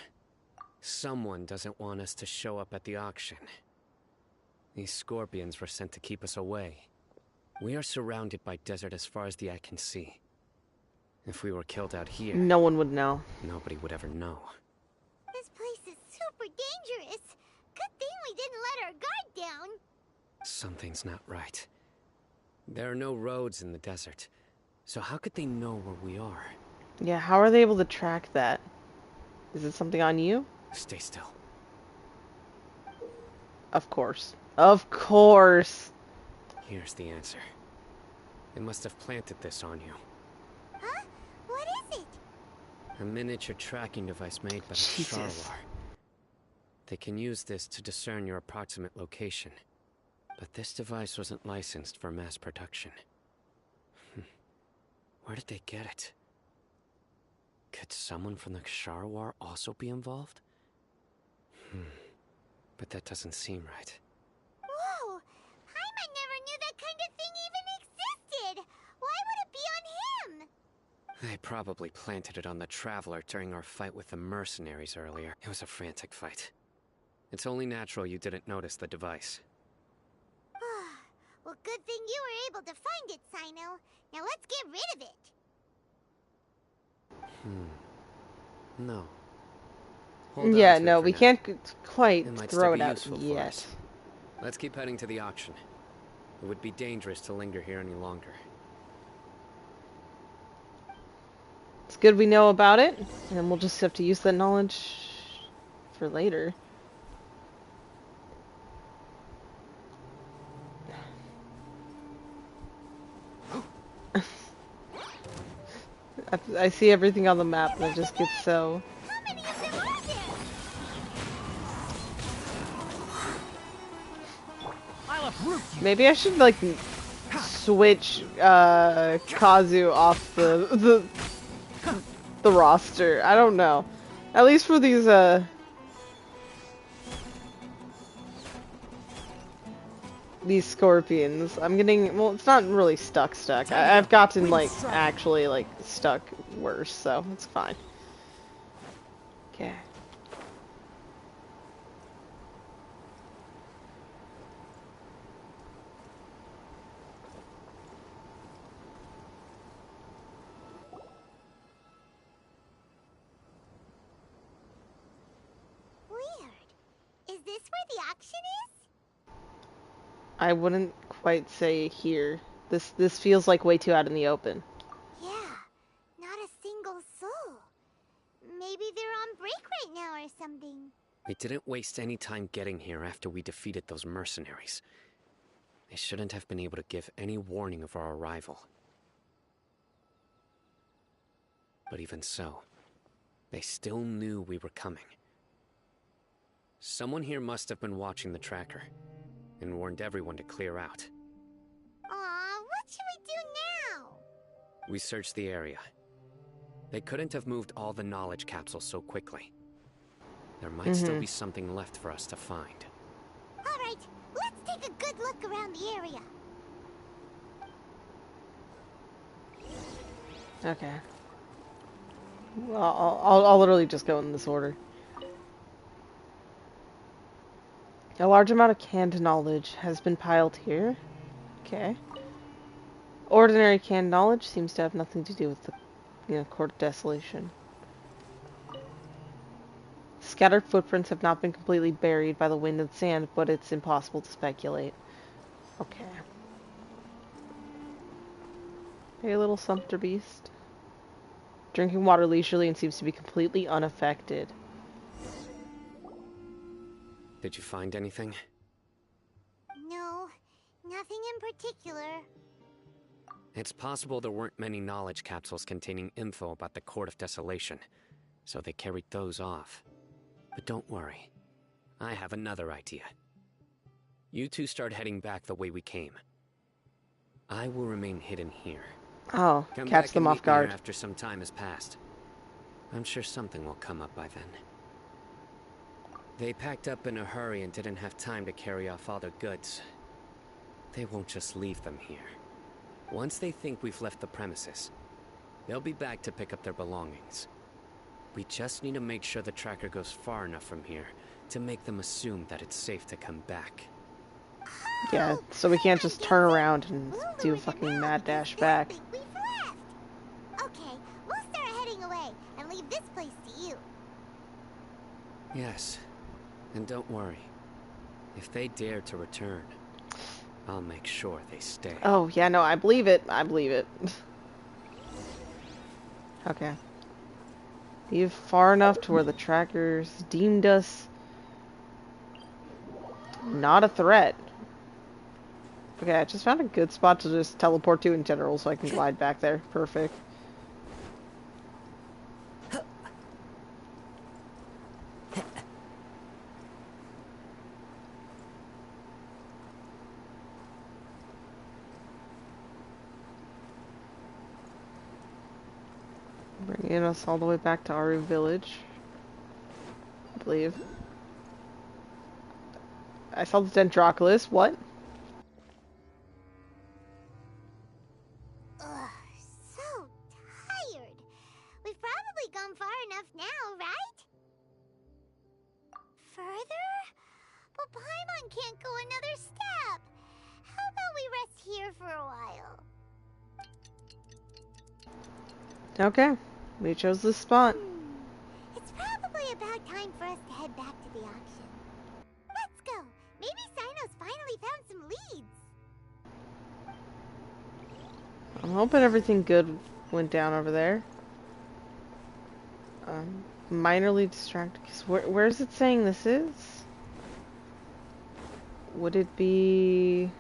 Someone doesn't want us to show up at the auction. These scorpions were sent to keep us away. We are surrounded by desert as far as the eye can see. If we were killed out here, No one would know. nobody would ever know. This place is super dangerous. Good thing we didn't let our guard down. Something's not right. There are no roads in the desert, so how could they know where we are? Yeah, how are they able to track that? Is it something on you? Stay still. Of course. Of course. Here's the answer. They must have planted this on you. Huh? What is it? A miniature tracking device made by the Jesus. Sharwar. They can use this to discern your approximate location. But this device wasn't licensed for mass production. Where did they get it? Could someone from the Sharwar also be involved? But that doesn't seem right. Whoa! Paimon never knew that kind of thing even existed! Why would it be on him? They probably planted it on the Traveler during our fight with the mercenaries earlier. It was a frantic fight. It's only natural you didn't notice the device. Well, good thing you were able to find it, Cyno. Now let's get rid of it. No. Hold Yeah, on to it no, for we now. can't quite It might throw still it be out useful for yet. us. Let's keep heading to the auction. It would be dangerous to linger here any longer. It's good we know about it, and we'll just have to use that knowledge for later. I see everything on the map and it just gets so... How many of them are there? I'll uproot you. Maybe I should, like, switch, Kazu off the roster. I don't know. At least for these scorpions. I'm getting, well, it's not really stuck. I've gotten, like, actually, like, stuck worse, so it's fine. Okay. Weird. Is this where the auction is? I wouldn't quite say here. This feels like way too out in the open. Yeah, not a single soul. Maybe they're on break right now or something. They didn't waste any time getting here after we defeated those mercenaries. They shouldn't have been able to give any warning of our arrival. But even so, they still knew we were coming. Someone here must have been watching the tracker and warned everyone to clear out. Aw, what should we do now? We searched the area. They couldn't have moved all the knowledge capsules so quickly. There might still be something left for us to find. Alright, let's take a good look around the area. Okay. Well, I'll literally just go in this order. A large amount of canned knowledge has been piled here. Okay. Ordinary canned knowledge seems to have nothing to do with the, Court of Desolation. Scattered footprints have not been completely buried by the wind and sand, but it's impossible to speculate. Okay. Hey, little sumpter beast. Drinking water leisurely and seems to be completely unaffected. Did you find anything? No, nothing in particular. It's possible there weren't many knowledge capsules containing info about the Court of Desolation, so they carried those off. But don't worry. I have another idea. You two start heading back the way we came. I will remain hidden here. Oh, Come catch back them and off meet me here guard. after some time has passed. I'm sure something will come up by then. They packed up in a hurry and didn't have time to carry off all their goods. They won't just leave them here. Once they think we've left the premises, they'll be back to pick up their belongings. We just need to make sure the tracker goes far enough from here to make them assume that it's safe to come back. Yeah, so we can't just turn around and do a fucking mad dash back. We've left. Okay, we'll start heading away and leave this place to you. Yes, and don't worry. If they dare to return, I'll make sure they stay. Oh, yeah, no, I believe it. I believe it. Okay. Leave far enough to where the trackers deemed us not a threat. Okay, I just found a good spot to just teleport to in general so I can glide back there. Perfect. Bringing us all the way back to Aru Village, I believe. I saw the Dendroculus. What? Ugh, so tired. We've probably gone far enough now, right? Further? But Paimon can't go another step. How about we rest here for a while? Okay, we chose this spot. It's probably about time for us to head back to the auction. Let's go. Maybe Cyno's finally found some leads. I'm hoping everything good went down over there. Minorly distracted. Cause where is it saying this is? Would it be?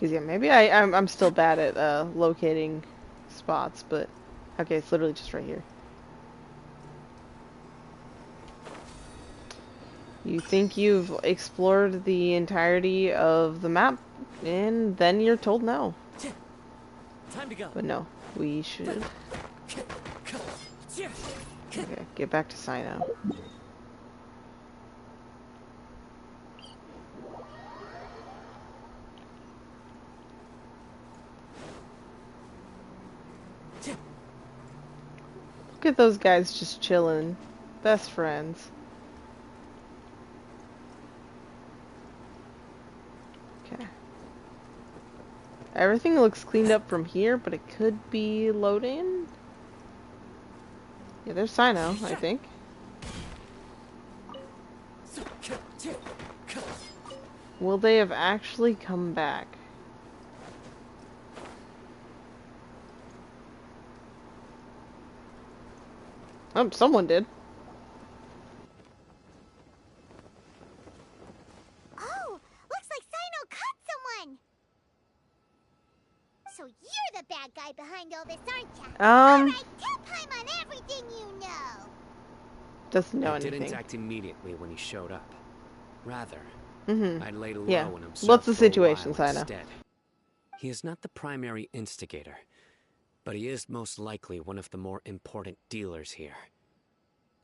Cause yeah, maybe I'm still bad at locating spots, but okay, it's literally just right here. You think you've explored the entirety of the map, and then you're told no. Time to go. But no, we should. Okay, get back to Cyno. Look at those guys just chilling. Best friends. Okay. Everything looks cleaned up from here, but it could be loading. Yeah, there's Cyno, I think. Will they have actually come back? Oh, someone did. Oh, looks like Cyno caught someone. So you're the bad guy behind all this, aren't ya? Alright, tell Paimon everything you know. Doesn't know I anything. didn't act immediately when he showed up. Rather, Mm-hmm. I'd laid low Yeah. and observed What's the for a situation, while Cyno? instead. He is not the primary instigator, but he is most likely one of the more important dealers here.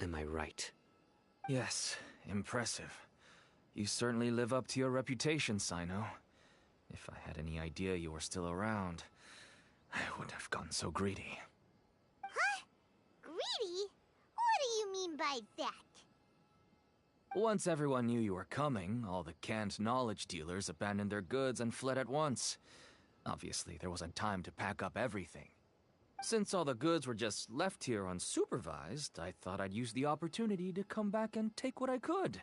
Am I right? Yes, impressive. You certainly live up to your reputation, Cyno. If I had any idea you were still around, I wouldn't have gotten so greedy. Huh? Greedy? What do you mean by that? Once everyone knew you were coming, all the canned knowledge dealers abandoned their goods and fled at once. Obviously, there wasn't time to pack up everything. Since all the goods were just left here unsupervised, I thought I'd use the opportunity to come back and take what I could.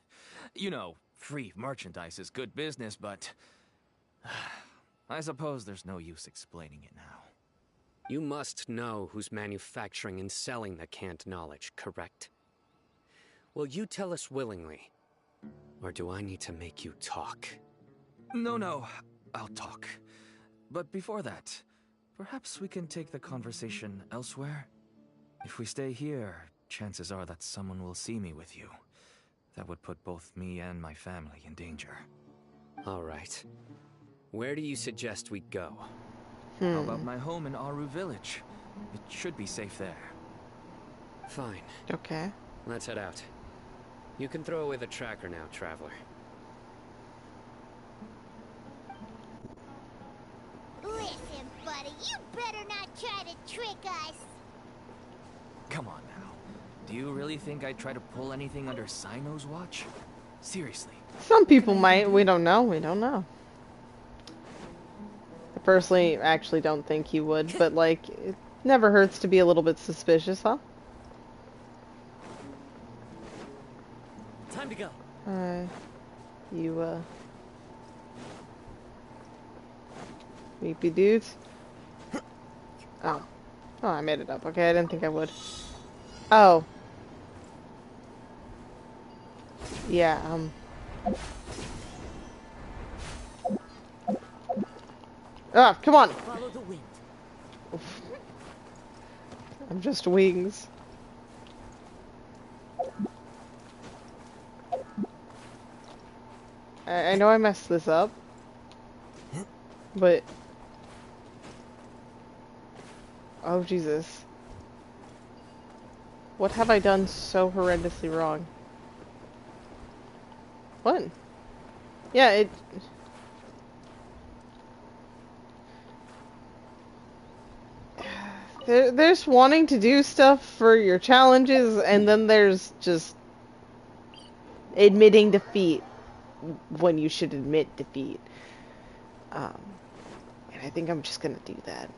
You know, free merchandise is good business, but I suppose there's no use explaining it now. You must know who's manufacturing and selling the canned knowledge, correct? Will you tell us willingly? Or do I need to make you talk? No, I'll talk. But before that, perhaps we can take the conversation elsewhere? If we stay here, chances are that someone will see me with you. That would put both me and my family in danger. All right. Where do you suggest we go? How about my home in Aru Village? It should be safe there. Fine. Okay. Let's head out. You can throw away the tracker now, Traveler. Listen, buddy, you better not try to trick us. Come on now. Do you really think I'd try to pull anything under Cyno's watch? Seriously. Some people might. We don't know. We don't know. I personally actually don't think he would, but like, it never hurts to be a little bit suspicious, huh? Time to go. You, Meepy dudes. Oh. Oh, I made it up. Okay, I didn't think I would. Oh. Yeah, Ah, come on! Follow the wind. I'm just wings. I know I messed this up, but... Oh, Jesus. What have I done so horrendously wrong? What? Yeah, it... There's wanting to do stuff for your challenges, and then there's just admitting defeat when you should admit defeat. And I think I'm just gonna do that.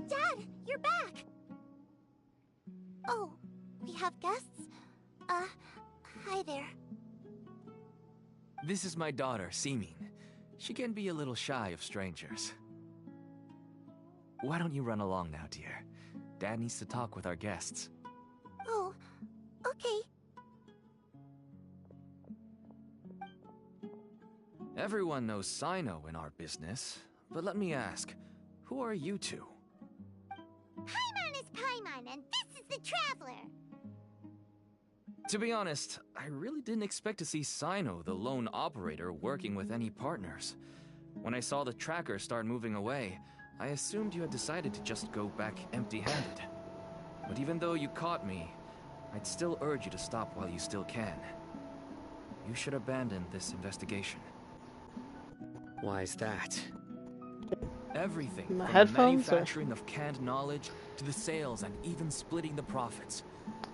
Dad, you're back! Oh, we have guests? Hi there. This is my daughter, Simin. She can be a little shy of strangers. Why don't you run along now, dear? Dad needs to talk with our guests. Oh, okay. Everyone knows Cyno in our business, but let me ask, who are you two? Paimon is Paimon, and this is the Traveler! To be honest, I really didn't expect to see Cyno, the lone operator, working with any partners. When I saw the tracker start moving away, I assumed you had decided to just go back empty-handed. But even though you caught me, I'd still urge you to stop while you still can. You should abandon this investigation. Why is that? Everything, My from headphones, the manufacturing of canned knowledge to the sales and even splitting the profits.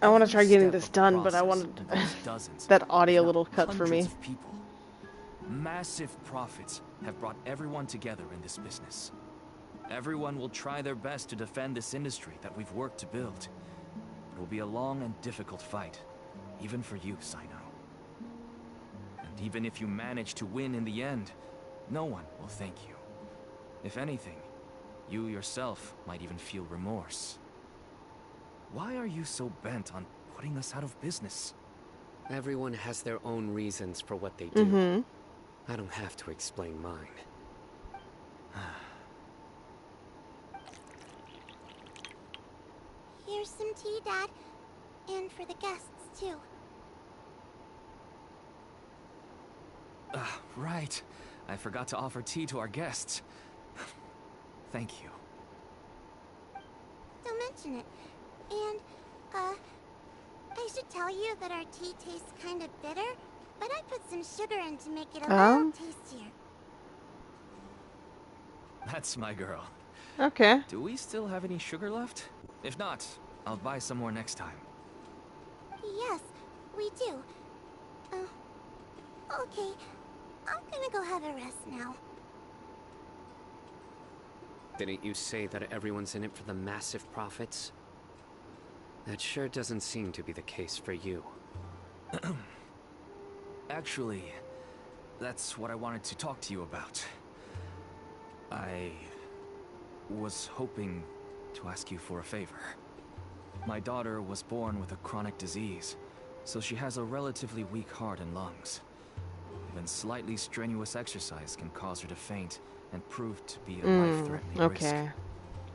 I want to Every try getting step this of the done, but I process wanted involves dozens, that audio if not little cut for me. hundreds of people. Massive profits have brought everyone together in this business. Everyone will try their best to defend this industry that we've worked to build. It will be a long and difficult fight, even for you, Cyno. And even if you manage to win in the end, no one will thank you. If anything, you yourself might even feel remorse. Why are you so bent on putting us out of business? Everyone has their own reasons for what they do. Mm-hmm. I don't have to explain mine. Here's some tea, Dad. And for the guests, too. Right. I forgot to offer tea to our guests. Thank you. Don't mention it. And, I should tell you that our tea tastes kind of bitter, but I put some sugar in to make it a little tastier. That's my girl. Okay. Do we still have any sugar left? If not, I'll buy some more next time. Yes, we do. Okay. I'm gonna go have a rest now. Didn't you say that everyone's in it for the massive profits? That sure doesn't seem to be the case for you. Actually, that's what I wanted to talk to you about. I was hoping to ask you for a favor. My daughter was born with a chronic disease, so she has a relatively weak heart and lungs. Even slightly strenuous exercise can cause her to faint and prove to be a life-threatening risk.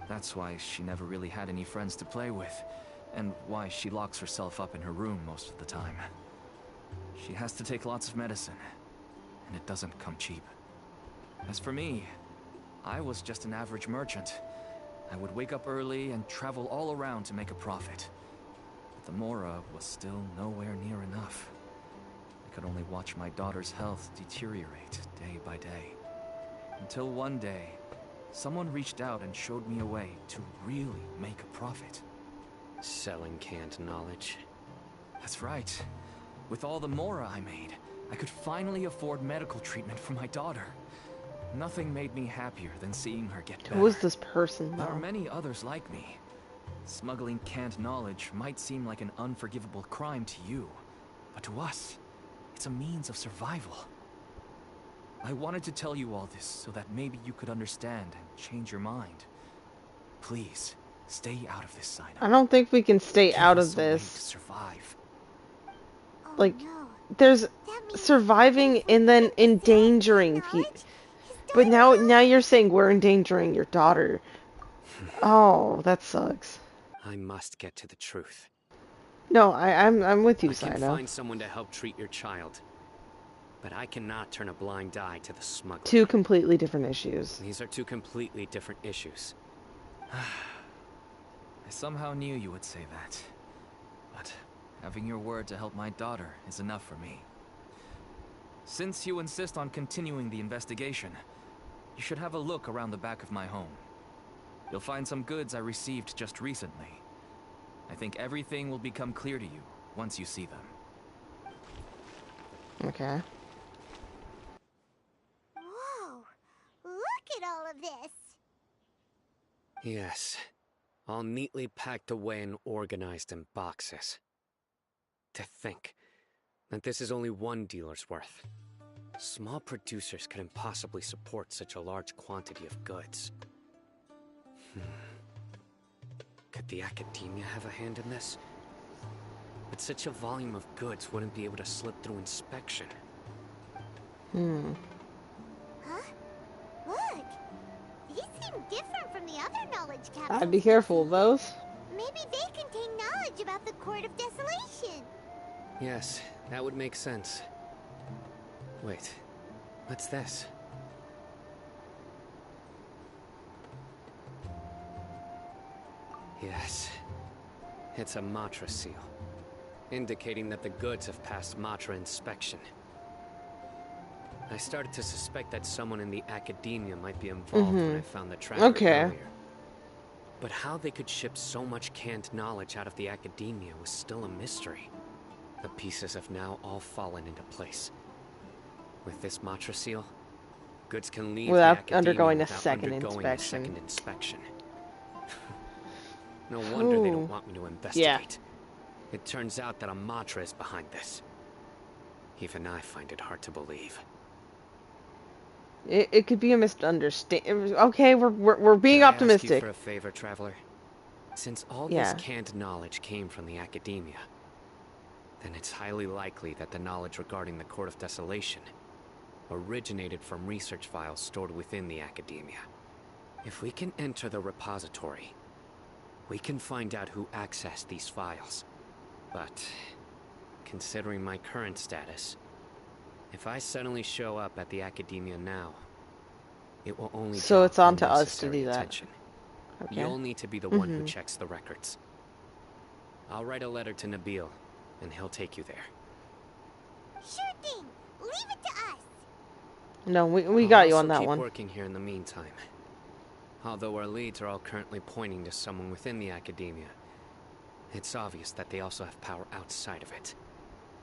That's why she never really had any friends to play with, and why she locks herself up in her room most of the time. She has to take lots of medicine, and it doesn't come cheap. As for me, I was just an average merchant. I would wake up early and travel all around to make a profit. But the Mora was still nowhere near enough. I could only watch my daughter's health deteriorate day by day. Until one day, someone reached out and showed me a way to really make a profit. Selling canned knowledge. That's right. With all the Mora I made, I could finally afford medical treatment for my daughter. Nothing made me happier than seeing her get better. Who is this person, There are though? many others like me. Smuggling canned knowledge might seem like an unforgivable crime to you, but to us, it's a means of survival. I wanted to tell you all this so that maybe you could understand and change your mind. Please, stay out of this, Cyno. I don't think we can stay Give out us of a way this. to survive. Oh Like, no. there's That means surviving if we and then give him the Cell endangering people. knowledge, his But daughter will... now you're saying we're endangering your daughter. Oh, that sucks. I must get to the truth. No, I'm with you, I can Cyno. find someone to help treat your child. But I cannot turn a blind eye to the smuggler. Two completely different issues. These are two completely different issues. I somehow knew you would say that. But having your word to help my daughter is enough for me. Since you insist on continuing the investigation, you should have a look around the back of my home. You'll find some goods I received just recently. I think everything will become clear to you once you see them. Okay. Whoa! Look at all of this! Yes. All neatly packed away and organized in boxes. To think that this is only one dealer's worth. Small producers couldn't possibly support such a large quantity of goods. Could the academia have a hand in this? But such a volume of goods wouldn't be able to slip through inspection. Huh? Look! These seem different from the other knowledge capsules. I'd be careful of those. Maybe they contain knowledge about the Court of Desolation. Yes, that would make sense. Wait, what's this? Yes, it's a Matra seal, indicating that the goods have passed Matra inspection. I started to suspect that someone in the academia might be involved when I found the tracker earlier. But how they could ship so much canned knowledge out of the academia was still a mystery. The pieces have now all fallen into place. With this Matra seal, goods can leave without the academia undergoing a without second undergoing inspection. a second inspection. No wonder they don't want me to investigate. It turns out that a Matra is behind this. Even I find it hard to believe. It could be a misunderstanding. Okay, we're being Can I ask optimistic. you for a favor, Traveler? Since all this Yeah. canned knowledge came from the academia, then it's highly likely that the knowledge regarding the Court of Desolation originated from research files stored within the academia. If we can enter the repository, we can find out who accessed these files. But, considering my current status, if I suddenly show up at the academia now, it will only So draw it's on to us to unnecessary do that. attention. Okay. You'll need to be the one who checks the records. I'll write a letter to Nabil, and he'll take you there. Sure thing! Leave it to us! No, we I'll got you on also that keep one. working here in the meantime. Although our leads are all currently pointing to someone within the academia, it's obvious that they also have power outside of it.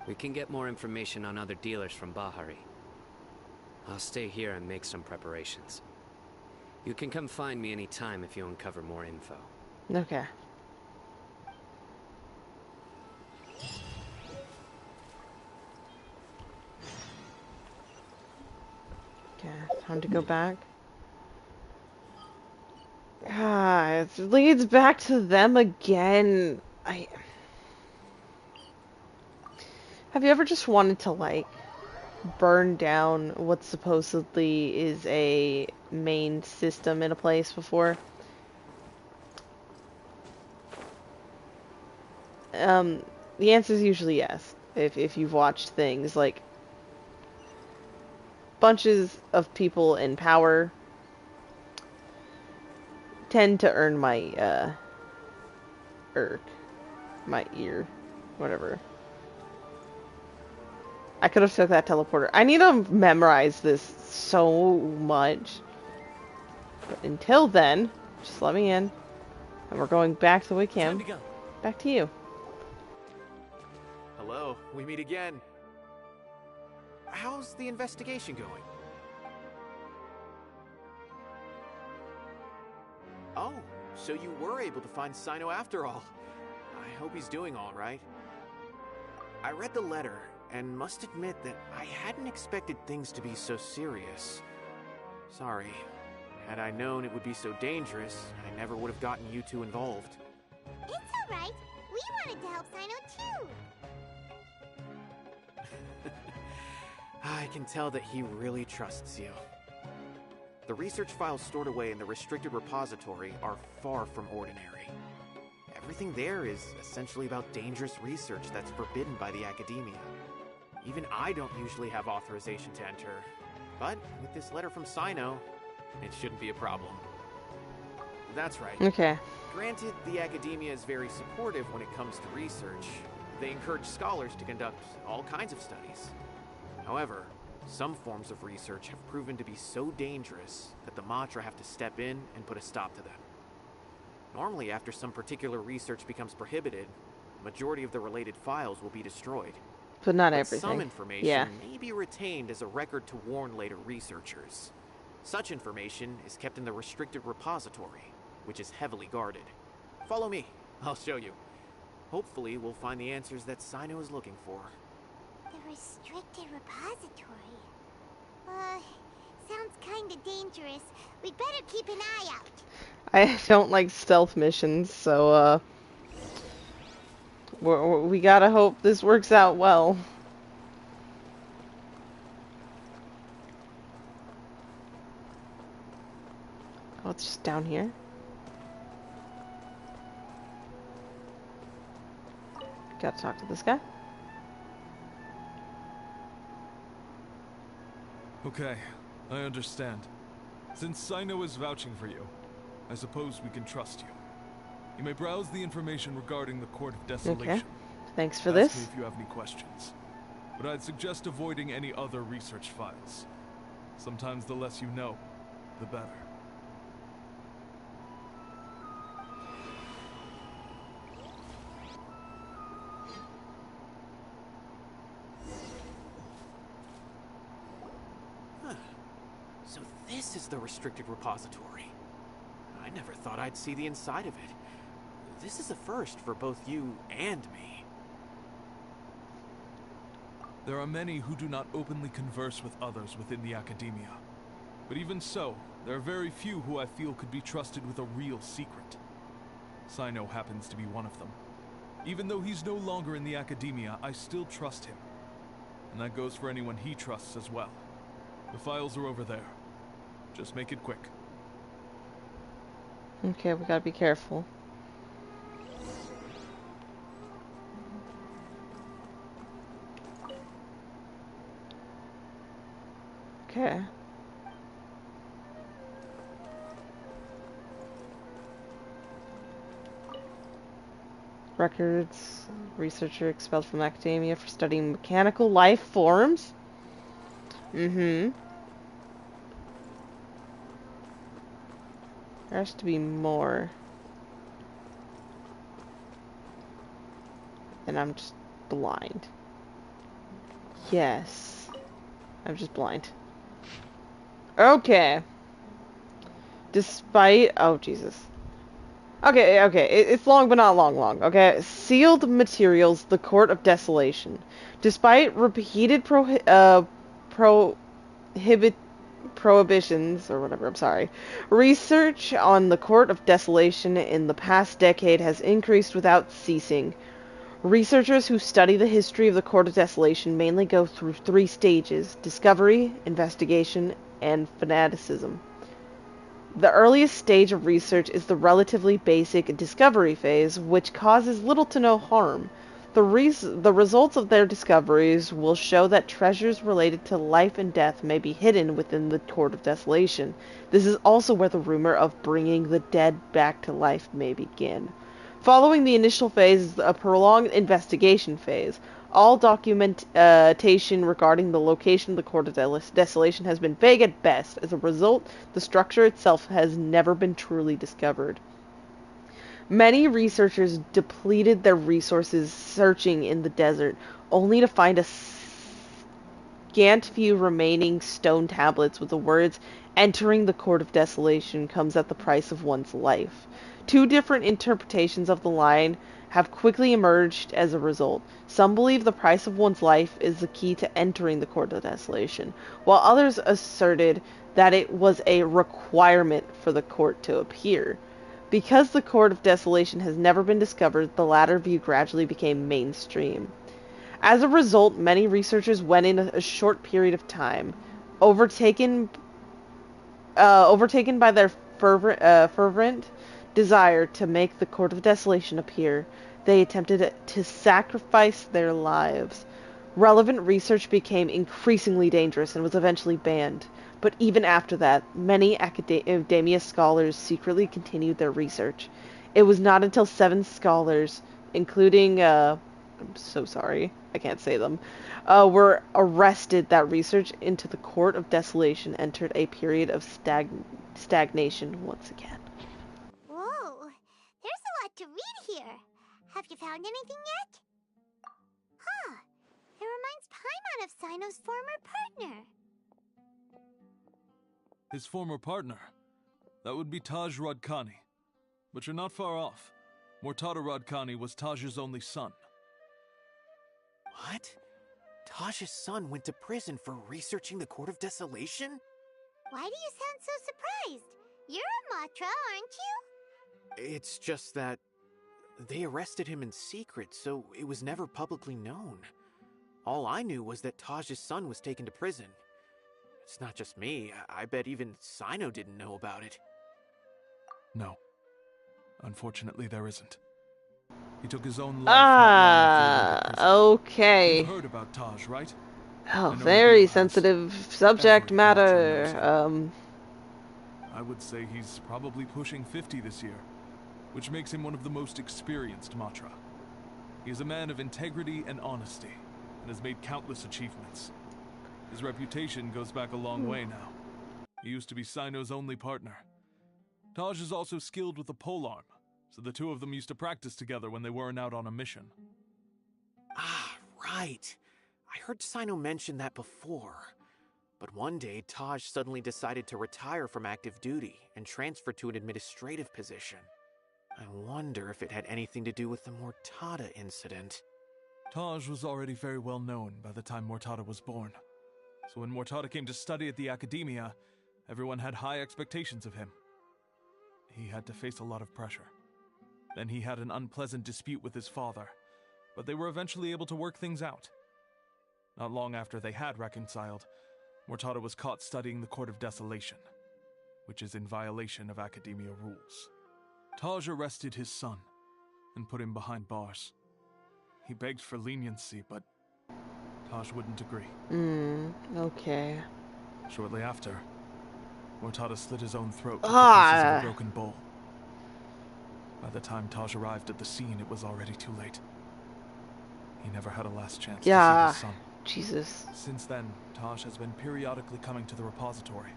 We can get more information on other dealers from Bahari. I'll stay here and make some preparations. You can come find me anytime if you uncover more info. Okay. Okay, time to go back. Ah, it leads back to them again. Have you ever just wanted to, like, burn down what supposedly is a main system in a place before? The answer is usually yes. If you've watched things like bunches of people in power tend to earn my my ear, whatever. I could have took that teleporter. I need to memorize this so much. But until then, just let me in. And we're going back to Wickham. Time to go. Back to you. Hello, we meet again. How's the investigation going? Oh, so you were able to find Cyno after all. I hope he's doing all right. I read the letter, and must admit that I hadn't expected things to be so serious. Sorry. Had I known it would be so dangerous, I never would have gotten you two involved. It's alright. We wanted to help Cyno too. I can tell that he really trusts you. The research files stored away in the restricted repository are far from ordinary. Everything there is essentially about dangerous research that's forbidden by the academia. Even I don't usually have authorization to enter, but with this letter from Cyno, it shouldn't be a problem. That's right. Okay. Granted, the academia is very supportive when it comes to research. They encourage scholars to conduct all kinds of studies. However, some forms of research have proven to be so dangerous that the Matra have to step in and put a stop to them. Normally, after some particular research becomes prohibited, the majority of the related files will be destroyed. But not But everything. some information Yeah. may be retained as a record to warn later researchers. Such information is kept in the restricted repository, which is heavily guarded. Follow me, I'll show you. Hopefully, we'll find the answers that Cyno is looking for. The restricted repository. Sounds kinda dangerous. We'd better keep an eye out. I don't like stealth missions, so, we gotta hope this works out well. Oh, it's just down here? Gotta talk to this guy. Okay, I understand. Since Cyno is vouching for you, I suppose we can trust you. You may browse the information regarding the Court of Desolation. Okay. Thanks for Ask this. me if you have any questions. But I'd suggest avoiding any other research files. Sometimes the less you know, the better. So this is the restricted repository. I never thought I'd see the inside of it. This is a first for both you and me. There are many who do not openly converse with others within the academia. But even so, there are very few who I feel could be trusted with a real secret. Cyno happens to be one of them. Even though he's no longer in the academia, I still trust him. And that goes for anyone he trusts as well. The files are over there. Just make it quick. Okay, we gotta be careful. Okay. Records. Researcher expelled from academia for studying mechanical life forms. Mm-hmm. There has to be more. And I'm just blind. Yes. I'm just blind. Okay. Despite... Oh, Jesus. Okay, it's long, but not long, okay? Sealed materials, the Court of Desolation. Despite repeated prohibitions, or whatever, I'm sorry. Research on the Court of Desolation in the past decade has increased without ceasing. Researchers who study the history of the Court of Desolation mainly go through 3 stages: discovery, investigation, and fanaticism. The earliest stage of research is the relatively basic discovery phase, which causes little to no harm. The results of their discoveries will show that treasures related to life and death may be hidden within the Court of Desolation. This is also where the rumor of bringing the dead back to life may begin. Following the initial phase is a prolonged investigation phase. All documentation regarding the location of the Court of Desolation has been vague at best. As a result, the structure itself has never been truly discovered. Many researchers depleted their resources searching in the desert, only to find a scant few remaining stone tablets with the words, "Entering the Court of Desolation comes at the price of one's life." 2 different interpretations of the line have quickly emerged as a result. Some believe the price of one's life is the key to entering the Court of Desolation, while others asserted that it was a requirement for the court to appear. Because the Court of Desolation has never been discovered, the latter view gradually became mainstream. As a result, many researchers went in a short period of time, overtaken by their fervent desire to make the Court of Desolation appear. They attempted to sacrifice their lives. Relevant research became increasingly dangerous and was eventually banned. But even after that, many academia scholars secretly continued their research. It was not until 7 scholars, including, I'm so sorry, I can't say them, were arrested that research into the Court of Desolation entered a period of stagnation once again. Whoa, there's a lot to read here. Have you found anything yet? Huh, it reminds Paimon of Cyno's former partner. His former partner? That would be Taj Radkani. But you're not far off. Mortada Radkani was Taj's only son. What? Taj's son went to prison for researching the Court of Desolation? Why do you sound so surprised? You're a Matra, aren't you? It's just that they arrested him in secret, so it was never publicly known. All I knew was that Taj's son was taken to prison. It's not just me. I bet even Cyno didn't know about it. No. Unfortunately, there isn't. He took his own life not long after he went to prison. Okay. You've heard about Taj, right? Oh, very sensitive subject every Matra matter. I would say he's probably pushing 50 this year, which makes him one of the most experienced Matra. He is a man of integrity and honesty, and has made countless achievements. His reputation goes back a long way now. He used to be Cyno's only partner. Taj is also skilled with the polearm, so the two of them used to practice together when they weren't out on a mission. Ah, right. I heard Cyno mention that before. But one day, Taj suddenly decided to retire from active duty and transfer to an administrative position. I wonder if it had anything to do with the Mortada incident. Taj was already very well known by the time Mortada was born. So when Mortada came to study at the Academia, everyone had high expectations of him. He had to face a lot of pressure. Then he had an unpleasant dispute with his father, but they were eventually able to work things out. Not long after they had reconciled, Mortada was caught studying the Court of Desolation, which is in violation of Academia rules. Taj arrested his son and put him behind bars. He begged for leniency, but Taj wouldn't agree. Okay. Shortly after, Mortada slit his own throat with the pieces of a broken bowl. By the time Taj arrived at the scene, it was already too late. He never had a last chance to see his son. Jesus. Since then, Taj has been periodically coming to the repository.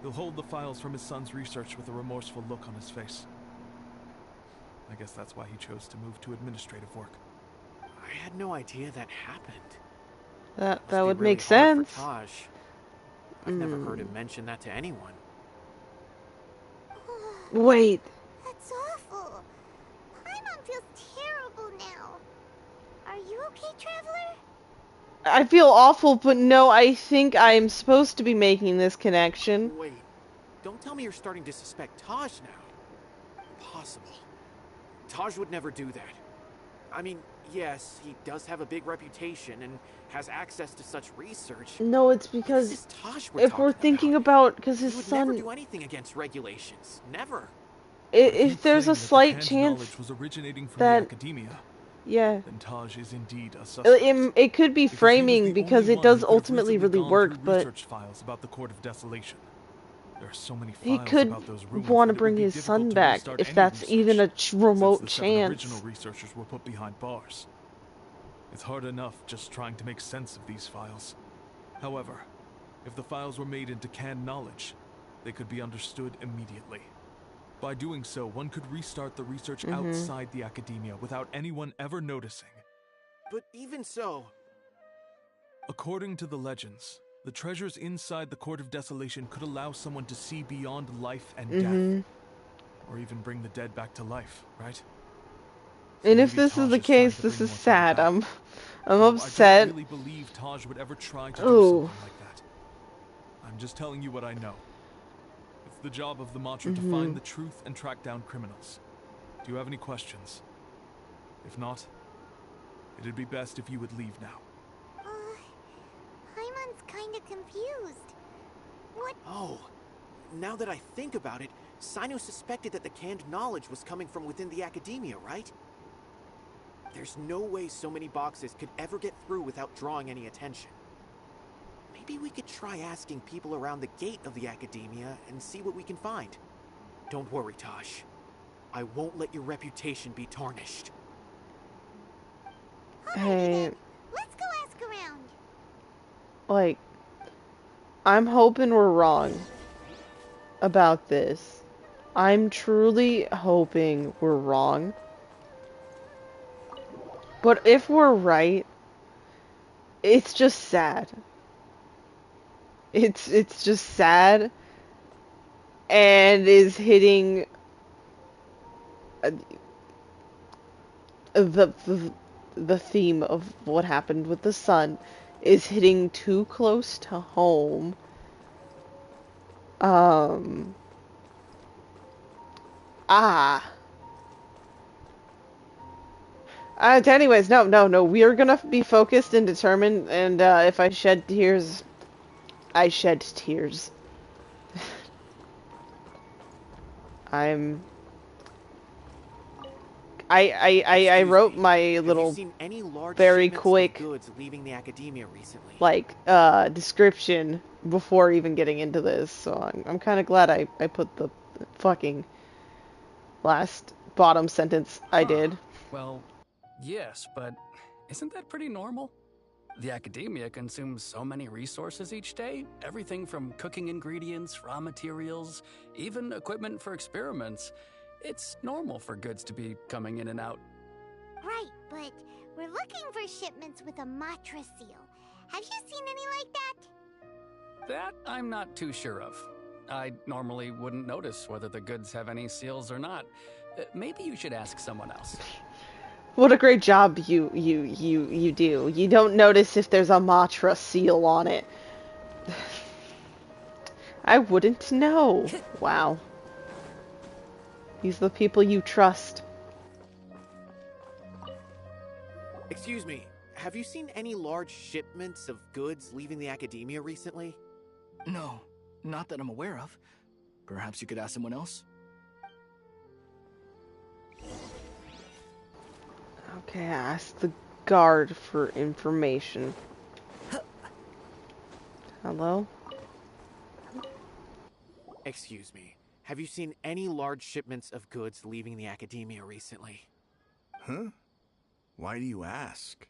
He'll hold the files from his son's research with a remorseful look on his face. I guess that's why he chose to move to administrative work. I had no idea that happened. That Must be would really make hard sense. for Taj. I've never heard him mention that to anyone. Wait. That's awful. Paimon feels terrible now. Are you okay, Traveler? I feel awful, but no, I think I'm supposed to be making this connection. Wait, don't tell me you're starting to suspect Taj now. Impossible. Taj would never do that. I mean, yes, he does have a big reputation and has access to such research. No, it's because This is Taj if we're thinking about, because his he would son, never do anything against regulations. Never. if there's a slight Canned chance knowledge was originating from that, the Academia, yeah, then Taj is indeed a suspect. it could be Because he was framing the because only it one does who could have ultimately recently really gone work, through but research files about the Court of Desolation. There are so many he files could about those ruins want to that it would bring be his difficult son to back restart if any that's research, even a remote since the 7 chance. original researchers were put behind bars. It's hard enough just trying to make sense of these files. However, if the files were made into canned knowledge, they could be understood immediately. By doing so, one could restart the research outside the Academia without anyone ever noticing. But even so... According to the legends, the treasures inside the Court of Desolation could allow someone to see beyond life and death. Or even bring the dead back to life, right? So And if maybe this is Taj the is trying case, to this bring is Mortel sad. back. I'm Though I don't upset. really believe Taj would ever try to do Ooh. something like that. I'm just telling you what I know. It's the job of the Matra to find the truth and track down criminals. Do you have any questions? If not, it'd be best if you would leave now. Paimon's kinda confused. What? Oh, now that I think about it, Cyno suspected that the canned knowledge was coming from within the academia, right? There's no way so many boxes could ever get through without drawing any attention. Maybe we could try asking people around the gate of the academia and see what we can find. Don't worry, Taj. I won't let your reputation be tarnished. Hey, Let's go ask around. like, I'm hoping we're wrong about this. I'm truly hoping we're wrong. But if we're right, it's just sad. It's just sad and is hitting the theme of what happened with the sun is hitting too close to home. Anyways, no. We are gonna be focused and determined, and if I shed tears, I shed tears. I wrote my little very quick goods leaving the academia recently? like description before even getting into this, so I'm kind of glad I put the fucking last bottom sentence I did. Well, yes, but isn't that pretty normal? The academia consumes so many resources each day. Everything from cooking ingredients, raw materials, even equipment for experiments. It's normal for goods to be coming in and out. Right, but we're looking for shipments with a Matra seal. Have you seen any like that? That I'm not too sure of. I normally wouldn't notice whether the goods have any seals or not. Maybe you should ask someone else. What a great job you do. You don't notice if there's a Matra seal on it. I wouldn't know. Wow. These are the people you trust. Excuse me, have you seen any large shipments of goods leaving the academia recently? No, not that I'm aware of. Perhaps you could ask someone else? Okay, ask the guard for information. Hello? Excuse me, have you seen any large shipments of goods leaving the academia recently? Huh? Why do you ask?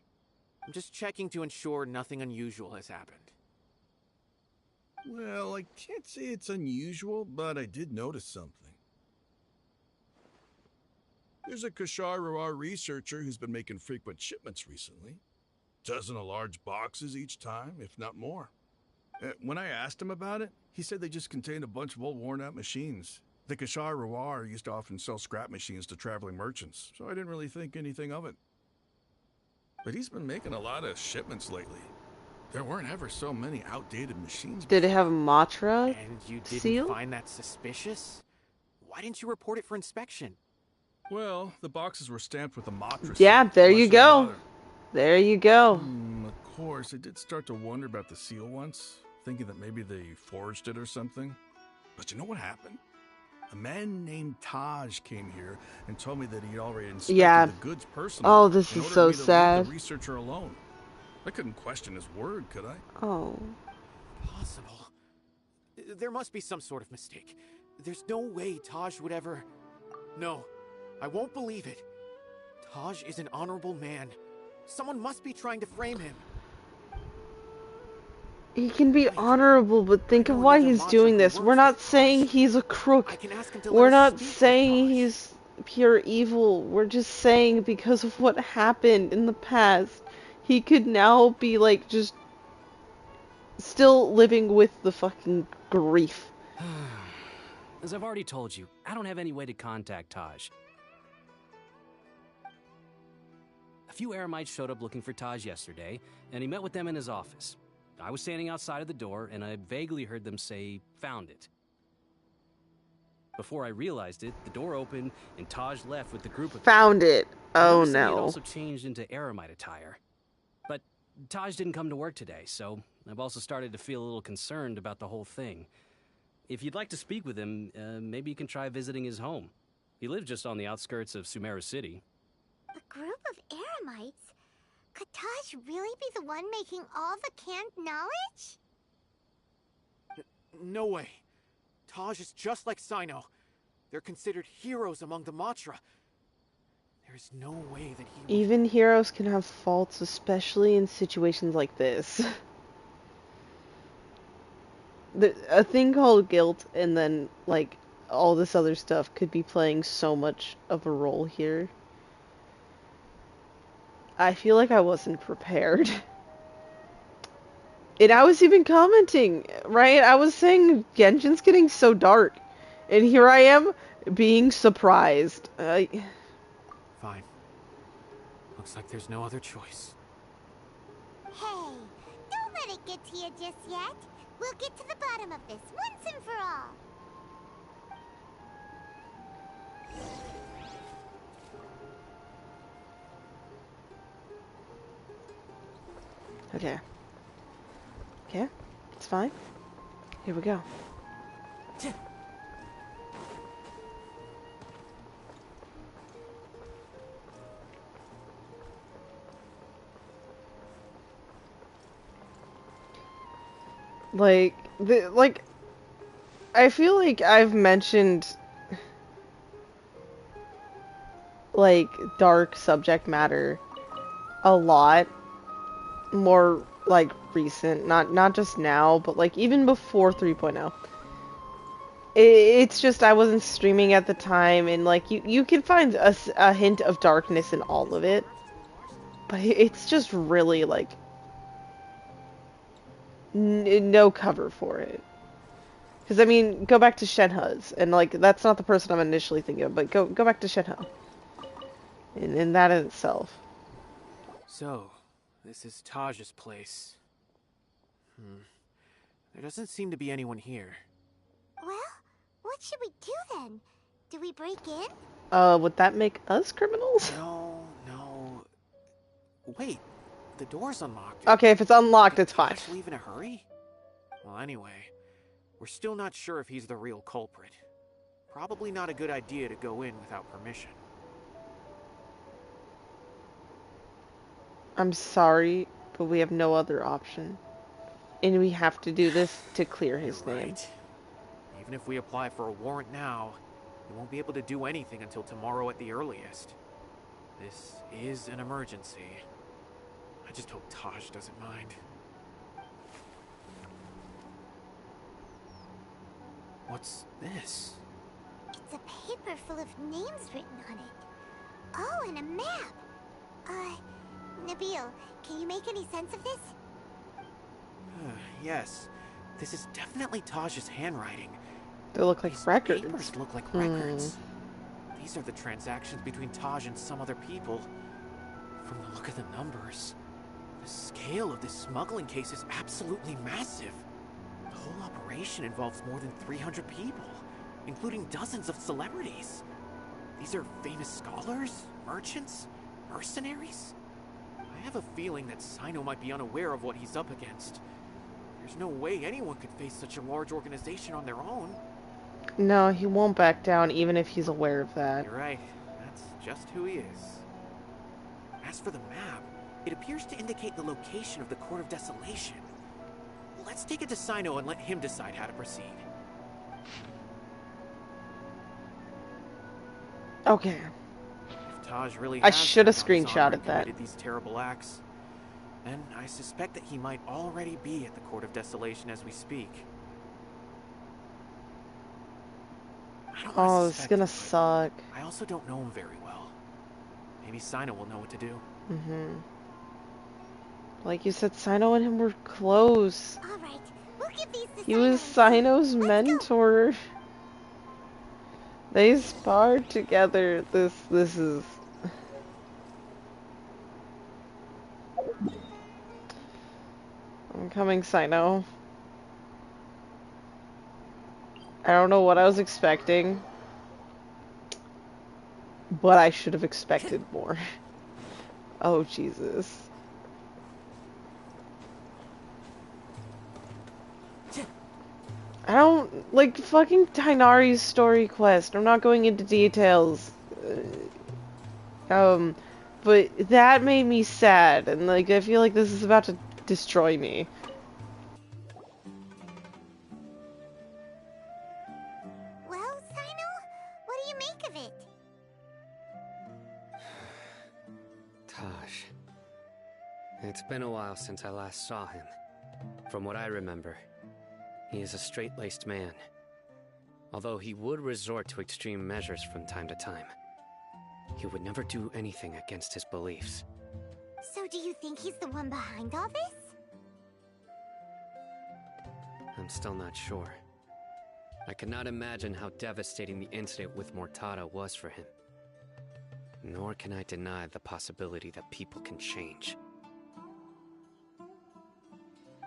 I'm just checking to ensure nothing unusual has happened. Well, I can't say it's unusual, but I did notice something. There's a Kashar researcher who's been making frequent shipments recently. Dozen of large boxes each time, if not more. When I asked him about it, he said they just contained a bunch of old worn-out machines. The Kashar used to often sell scrap machines to traveling merchants, so I didn't really think anything of it. But he's been making a lot of shipments lately. There weren't ever so many outdated machines. Did it have a Matra And you didn't seal? find that suspicious? Why didn't you report it for inspection? Well, the boxes were stamped with a Matra. Yeah, seal. there Why you should I go. bother? There you go. Of course, I did start to wonder about the seal once, thinking that maybe they forged it or something. But you know what happened? A man named Taj came here and told me that he'd already inspected the goods personally. Oh, this in is order so me to leave sad. the researcher alone. I couldn't question his word, could I? Oh. Possible. There must be some sort of mistake. There's no way Taj would ever... No, I won't believe it. Taj is an honorable man. Someone must be trying to frame him. He can be honorable, but think of why he's doing this. We're not saying he's a crook. We're not saying he's pure evil. We're just saying because of what happened in the past, he could now be like just still living with the fucking grief. As I've already told you, I don't have any way to contact Taj. A few Eremites showed up looking for Taj yesterday, and he met with them in his office. I was standing outside of the door, and I vaguely heard them say, "Found it." Before I realized it, the door opened, and Taj left with the group of them. Found it. I Oh noticed that he had no. also changed into Eremite attire. But Taj didn't come to work today, so I've also started to feel a little concerned about the whole thing. If you'd like to speak with him, maybe you can try visiting his home. He lives just on the outskirts of Sumeru City. A group of Eremites? Could Taj really be the one making all the canned knowledge? No way. Taj is just like Cyno. They're considered heroes among the Matra. There's no way that he... Even heroes can have faults, especially in situations like this. A thing called guilt and then, like, all this other stuff could be playing so much of a role here. I feel like I wasn't prepared. And I was even commenting, right? I was saying Genshin's getting so dark. And here I am being surprised. Fine. Looks like there's no other choice. Hey, don't let it get to you just yet. We'll get to the bottom of this once and for all. Okay. Okay, it's fine. Here we go. I feel like I've mentioned, like, dark subject matter a lot more, like, recent, not just now, but, like, even before 3.0. It's just I wasn't streaming at the time, and, like, you can find a hint of darkness in all of it, but it's just really, like, no cover for it. Because, I mean, go back to Shenhe's, and, like, that's not the person I'm initially thinking of, but go back to Shenhe. In that in itself. So, this is Taj's place. There doesn't seem to be anyone here. Well, what should we do then? Do we break in? Would that make us criminals? No. Wait, the door's unlocked. Okay, if it's unlocked, it's fine. Did Taj leave in a hurry? Well, anyway, we're still not sure if he's the real culprit. Probably not a good idea to go in without permission. I'm sorry, but we have no other option. And we have to do this to clear his name. Right. Even if we apply for a warrant now, we won't be able to do anything until tomorrow at the earliest. This is an emergency. I just hope Taj doesn't mind. What's this? It's a paper full of names written on it. Oh, and a map. Nabil, can you make any sense of this? Yes. This is definitely Taj's handwriting. They look like records. Papers look like records. These are the transactions between Taj and some other people. From the look of the numbers, the scale of this smuggling case is absolutely massive. The whole operation involves more than 300 people, including dozens of celebrities. These are famous scholars, merchants, mercenaries. I have a feeling that Cyno might be unaware of what he's up against. There's no way anyone could face such a large organization on their own. No, he won't back down even if he's aware of that. You're right. That's just who he is. As for the map, it appears to indicate the location of the Court of Desolation. Let's take it to Cyno and let him decide how to proceed. Okay. If Taj really I has should have turned on his honor screenshotted and that. committed these terrible acts, then I suspect that he might already be at the Court of Desolation as we speak. I don't Oh, wanna this is suspect gonna him, suck. but I also don't know him very well. Maybe Cyno will know what to do. Like you said, Cyno and him were close. Alright, we'll give these to He Cyno was Cyno's mentor. They sparred together. This is... Coming, Cyno. I don't know what I was expecting, but I should have expected more. Oh, Jesus. I don't like fucking Tainari's story quest. I'm not going into details. But that made me sad, and like I feel like this is about to destroy me. Well, Cyno, what do you make of it? Taj. It's been a while since I last saw him. From what I remember, he is a straight-laced man. Although he would resort to extreme measures from time to time, he would never do anything against his beliefs. So do you think he's the one behind all this? I'm still not sure. I cannot imagine how devastating the incident with Mortada was for him. Nor can I deny the possibility that people can change.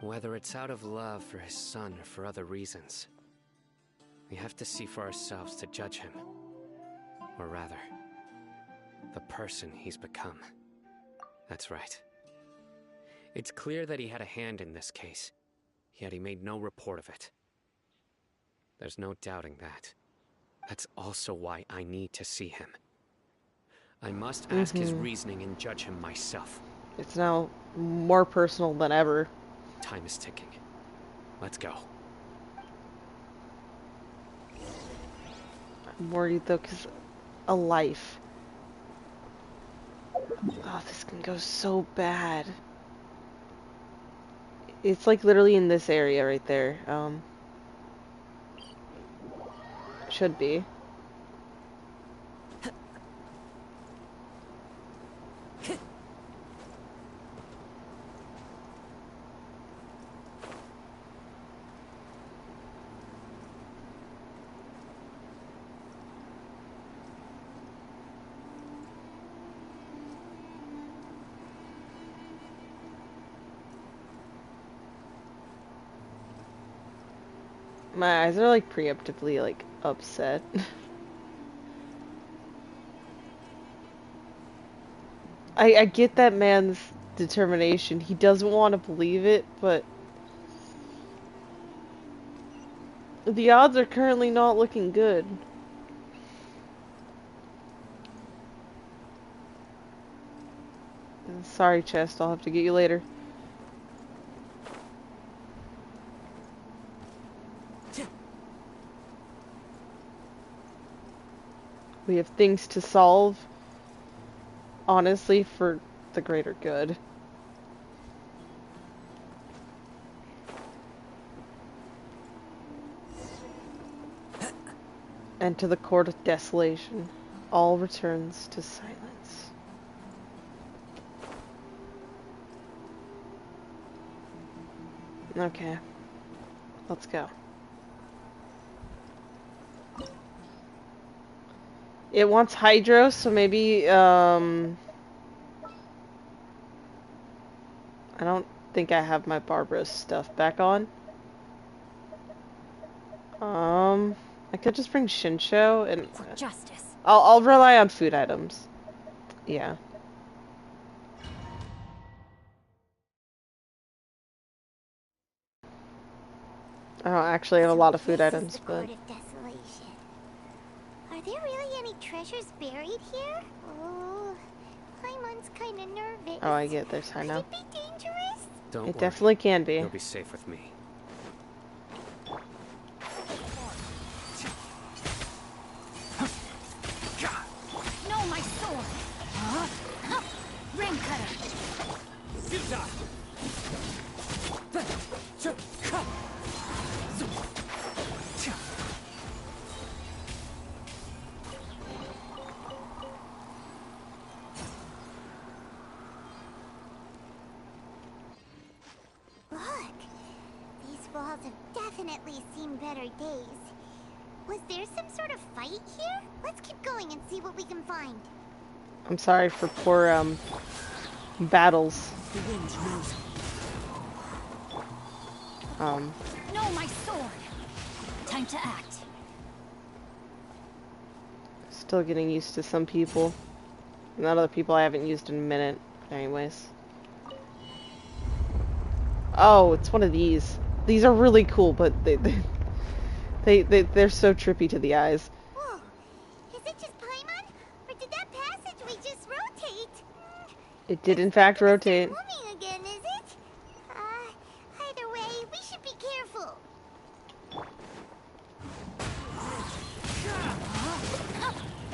Whether it's out of love for his son or for other reasons, we have to see for ourselves to judge him. Or rather, the person he's become. That's right. It's clear that he had a hand in this case, yet he made no report of it. There's no doubting that. That's also why I need to see him. I must ask his reasoning and judge him myself. It's now more personal than ever. Time is ticking. Let's go. I'm worried though, because a life. Oh, this can go so bad. It's like literally in this area right there. Should be. My eyes are like preemptively like upset. I get that man's determination. He doesn't want to believe it, but the odds are currently not looking good. Sorry, Chest, I'll have to get you later. We have things to solve, honestly, for the greater good. And to the court of desolation, all returns to silence. Okay, let's go. It wants hydro, so maybe, I don't think I have my Barbara stuff back on. I could just bring Shinsho and For justice. I'll rely on food items. Yeah. I don't actually have a lot of food items, but Are there really any treasures buried here? Oh, Paimon's kind of nervous. oh, I get this. I know. Could it be dangerous? Don't It worry. definitely can be. You'll be safe with me. No, my sword! Ring cutter! Look, these walls have definitely seen better days. Was there some sort of fight here? Let's keep going and see what we can find. I'm sorry for poor, battles. The wind knows. No, my sword! Time to act. Still getting used to some people. Not other people I haven't used in a minute. Anyways. Oh, it's one of these. These are really cool, but they're so trippy to the eyes. Whoa, is it just Paimon? Or did that passageway just rotate? It did in fact rotate. Moving again, is it? Either way, we should be careful.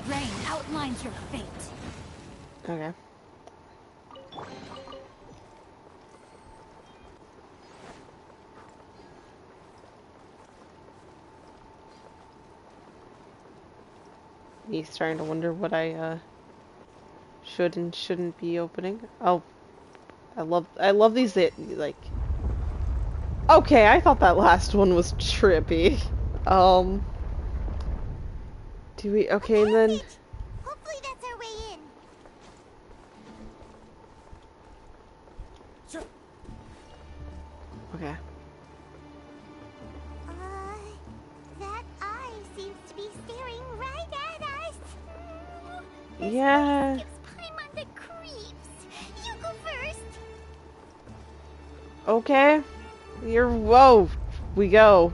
Rain outlines your fate. Okay. He's starting to wonder what I should and shouldn't be opening. Oh, I love these that like. Okay, I thought that last one was trippy. Do we? Okay, and then. Hopefully that's our way in. Okay. That eye seems to be staring right at us. Yeah. Gives Paimon the creeps. You go first. Okay. Whoa. We go.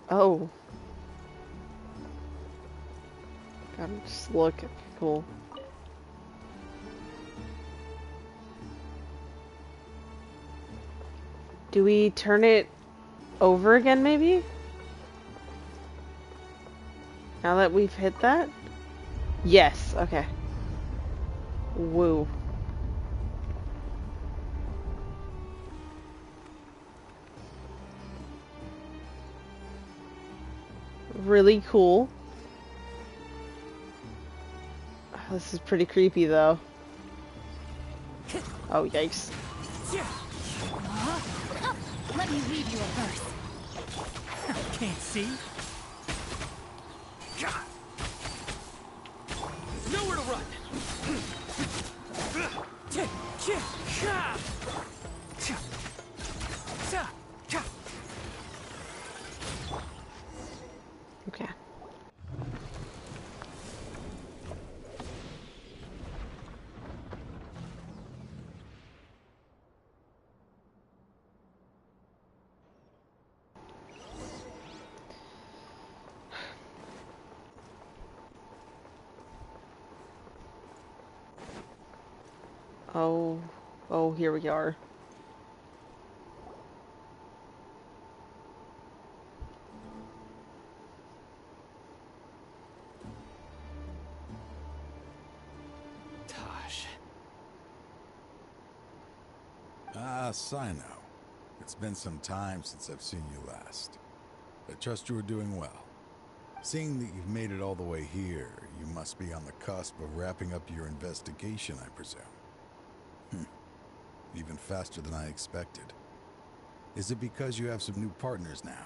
Oh. Gotta just look. Cool. Do we turn it over again, maybe? Now that we've hit that? Yes, okay. Woo. Really cool. This is pretty creepy, though. Oh, yikes. Let me read you a verse. Can't see? Nowhere to run! Okay. Oh, here we are. Tosh. Ah, Cyno. It's been some time since I've seen you last. I trust you are doing well. Seeing that you've made it all the way here, you must be on the cusp of wrapping up your investigation, I presume. Even faster than I expected. Is it because you have some new partners now?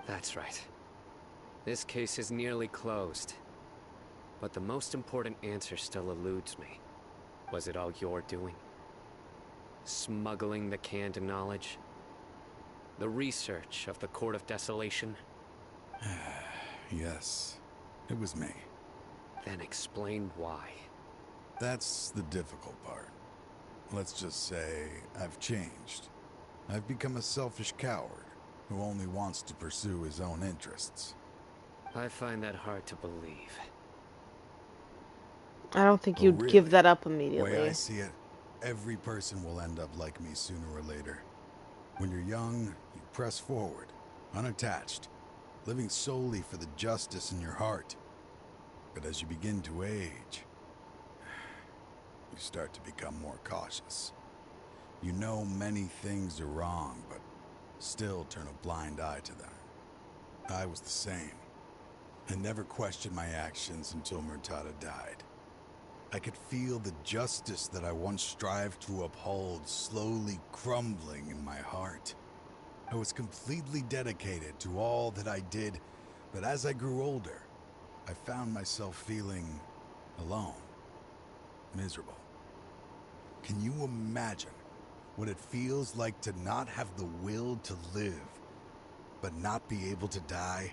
That's right. This case is nearly closed. But the most important answer still eludes me. Was it all your doing? Smuggling the canned knowledge? The research of the Court of Desolation? Yes, it was me. Then explain why. That's the difficult part. Let's just say I've changed. I've become a selfish coward who only wants to pursue his own interests. I find that hard to believe. I don't think you'd give that up immediately. The way I see it, every person will end up like me sooner or later. When you're young, you press forward, unattached, living solely for the justice in your heart. But as you begin to age, you start to become more cautious. You know many things are wrong, but still turn a blind eye to them. I was the same. I never questioned my actions until Murtada died. I could feel the justice that I once strived to uphold slowly crumbling in my heart. I was completely dedicated to all that I did, but as I grew older, I found myself feeling alone. miserable. Can you imagine what it feels like to not have the will to live, but not be able to die?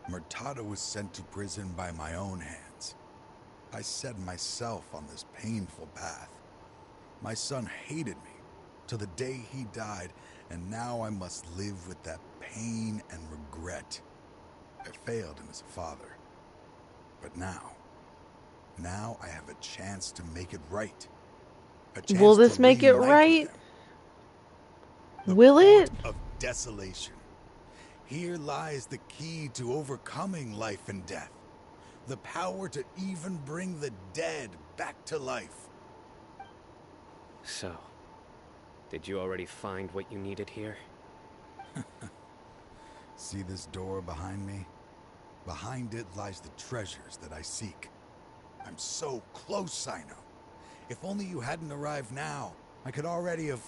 Murtada was sent to prison by my own hands. I set myself on this painful path. My son hated me till the day he died, and now I must live with that pain and regret. I failed him as a father. But now I have a chance to make it right. A chance Will this to make it reunite with right? him. The Will port it? of desolation. Here lies the key to overcoming life and death. The power to even bring the dead back to life. So, did you already find what you needed here? See this door behind me? Behind it lies the treasures that I seek. I'm so close, Cyno. If only you hadn't arrived now, I could already have...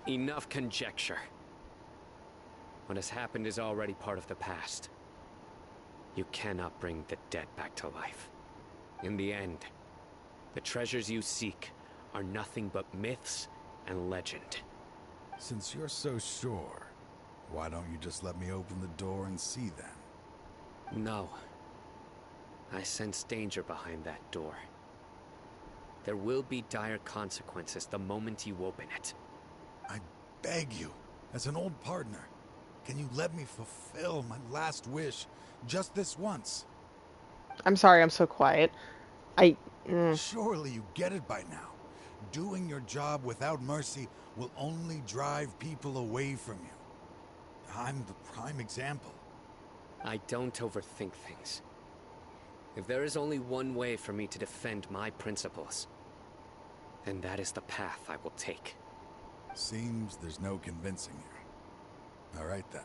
Enough conjecture. What has happened is already part of the past. You cannot bring the dead back to life. In the end, the treasures you seek are nothing but myths and legend. Since you're so sure, why don't you just let me open the door and see then? No. I sense danger behind that door. There will be dire consequences the moment you open it. I beg you, as an old partner, can you let me fulfill my last wish just this once? I'm sorry, I'm so quiet. Surely you get it by now. Doing your job without mercy will only drive people away from you. I'm the prime example. I don't overthink things. If there is only one way for me to defend my principles, then that is the path I will take. Seems there's no convincing you. All right then.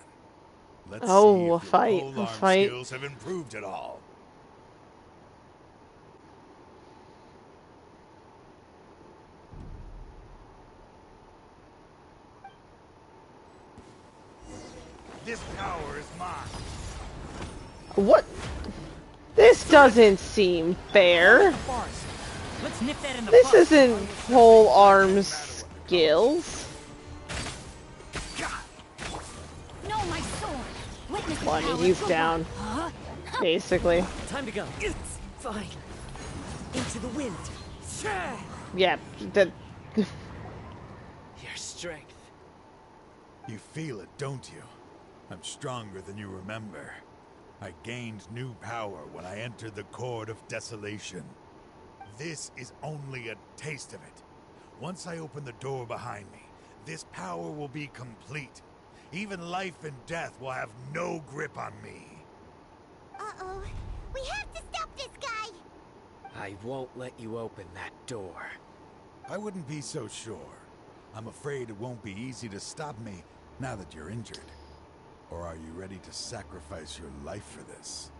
Let's see Oh, if a your polearm fight. skills have improved at all. This power is mine. What? This doesn't seem fair. Let's nip that in the This bud. isn't pole arms skills. No, my sword. Witness the Well, I mean, power he's of down, Huh? basically. Time to go. Fine. Into the wind. Yeah, that. Your strength. You feel it, don't you? I'm stronger than you remember. I gained new power when I entered the Court of Desolation. This is only a taste of it. Once I open the door behind me, this power will be complete. Even life and death will have no grip on me. Uh-oh. We have to stop this guy! I won't let you open that door. I wouldn't be so sure. I'm afraid it won't be easy to stop me now that you're injured. Or are you ready to sacrifice your life for this?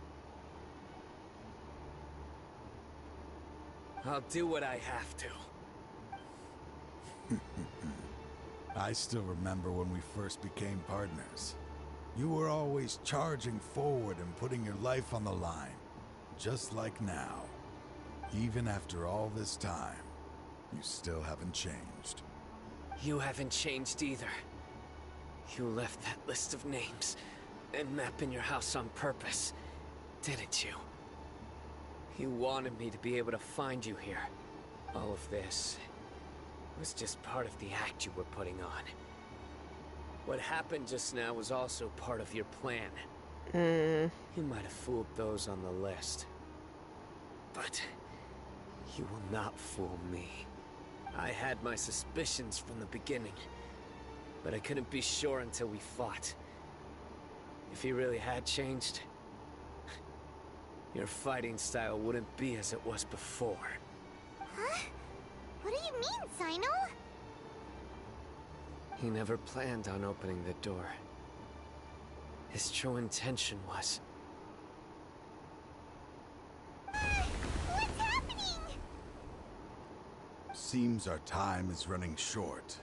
I'll do what I have to. I still remember when we first became partners. You were always charging forward and putting your life on the line, just like now. Even after all this time, you still haven't changed. You haven't changed either. You left that list of names and map in your house on purpose, didn't you? You wanted me to be able to find you here. All of this was just part of the act you were putting on. What happened just now was also part of your plan. You might have fooled those on the list, but you will not fool me. I had my suspicions from the beginning, but I couldn't be sure until we fought. If he really had changed, your fighting style wouldn't be as it was before. Huh? What do you mean, Cyno? He never planned on opening the door. His true intention was... What's happening? Seems our time is running short.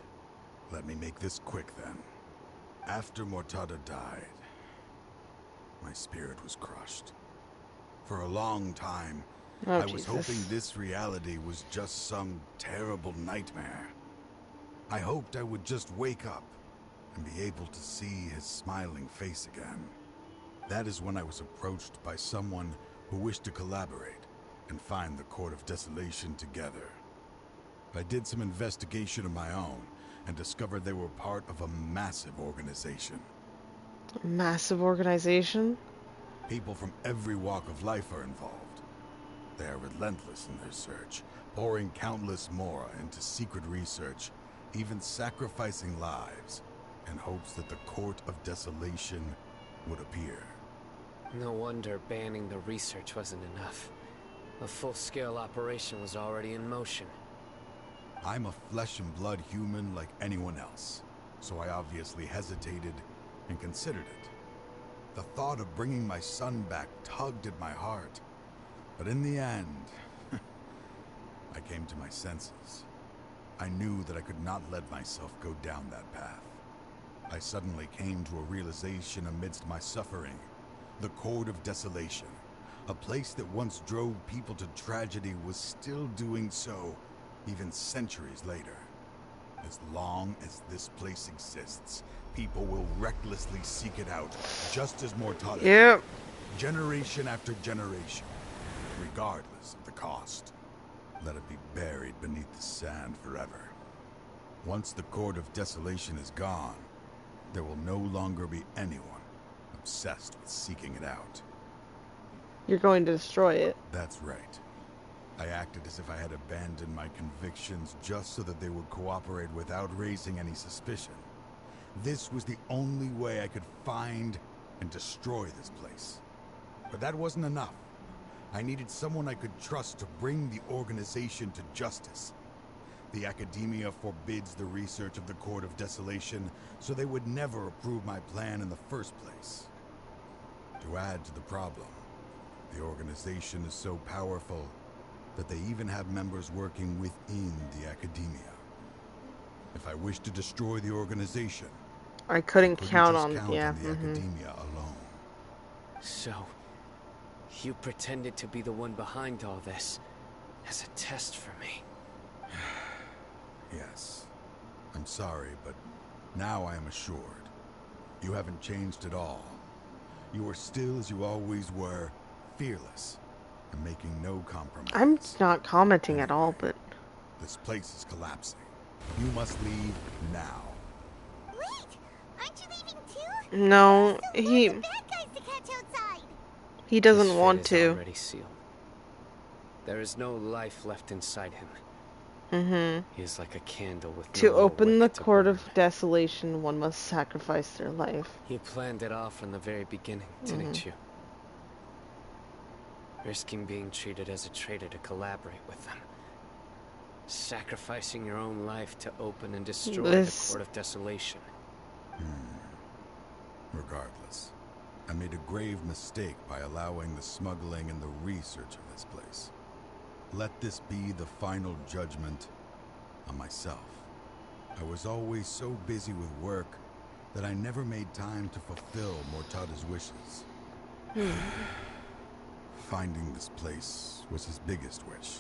Let me make this quick then. After Mortada died, spirit was crushed. For a long time, Oh, I was hoping Jesus. this reality was just some terrible nightmare. I hoped I would just wake up and be able to see his smiling face again. That is when I was approached by someone who wished to collaborate and find the Court of Desolation together. I did some investigation of my own and discovered they were part of a massive organization. A massive organization? People from every walk of life are involved. They are relentless in their search, pouring countless mora into secret research, even sacrificing lives in hopes that the Court of Desolation would appear. No wonder banning the research wasn't enough. A full-scale operation was already in motion. I'm a flesh and blood human like anyone else, so I obviously hesitated and considered it. The thought of bringing my son back tugged at my heart, but in the end, I came to my senses. I knew that I could not let myself go down that path. I suddenly came to a realization amidst my suffering. The Court of Desolation, a place that once drove people to tragedy, was still doing so, even centuries later. As long as this place exists, people will recklessly seek it out, just as Mortada did, generation after generation, regardless of the cost. Let it be buried beneath the sand forever. Once the Court of Desolation is gone, there will no longer be anyone obsessed with seeking it out. You're going to destroy it. That's right. I acted as if I had abandoned my convictions just so that they would cooperate without raising any suspicion. This was the only way I could find and destroy this place. But that wasn't enough. I needed someone I could trust to bring the organization to justice. The Academia forbids the research of the Court of Desolation, so they would never approve my plan in the first place. To add to the problem, the organization is so powerful that they even have members working within the Academia. If I wished to destroy the organization, I couldn't count just on, count yeah. on the Academia alone. So, you pretended to be the one behind all this as a test for me. Yes. I'm sorry, but now I am assured. You haven't changed at all. You are still as you always were, fearless, and making no compromise. I'm not commenting at all, but... This place is collapsing. You must leave now. Wait! Aren't you leaving too? No, he Bad guys to catch outside. doesn't His want fate is to. already sealed. There is no life left inside him. He is like a candle with To no more open the wick to Court burn. of Desolation, one must sacrifice their life. You planned it all from the very beginning, didn't you? Risking being treated as a traitor to collaborate with them. Sacrificing your own life to open and destroy the Court of Desolation. Regardless, I made a grave mistake by allowing the smuggling and the research of this place. Let this be the final judgment on myself. I was always so busy with work that I never made time to fulfill Mortada's wishes. Finding this place was his biggest wish.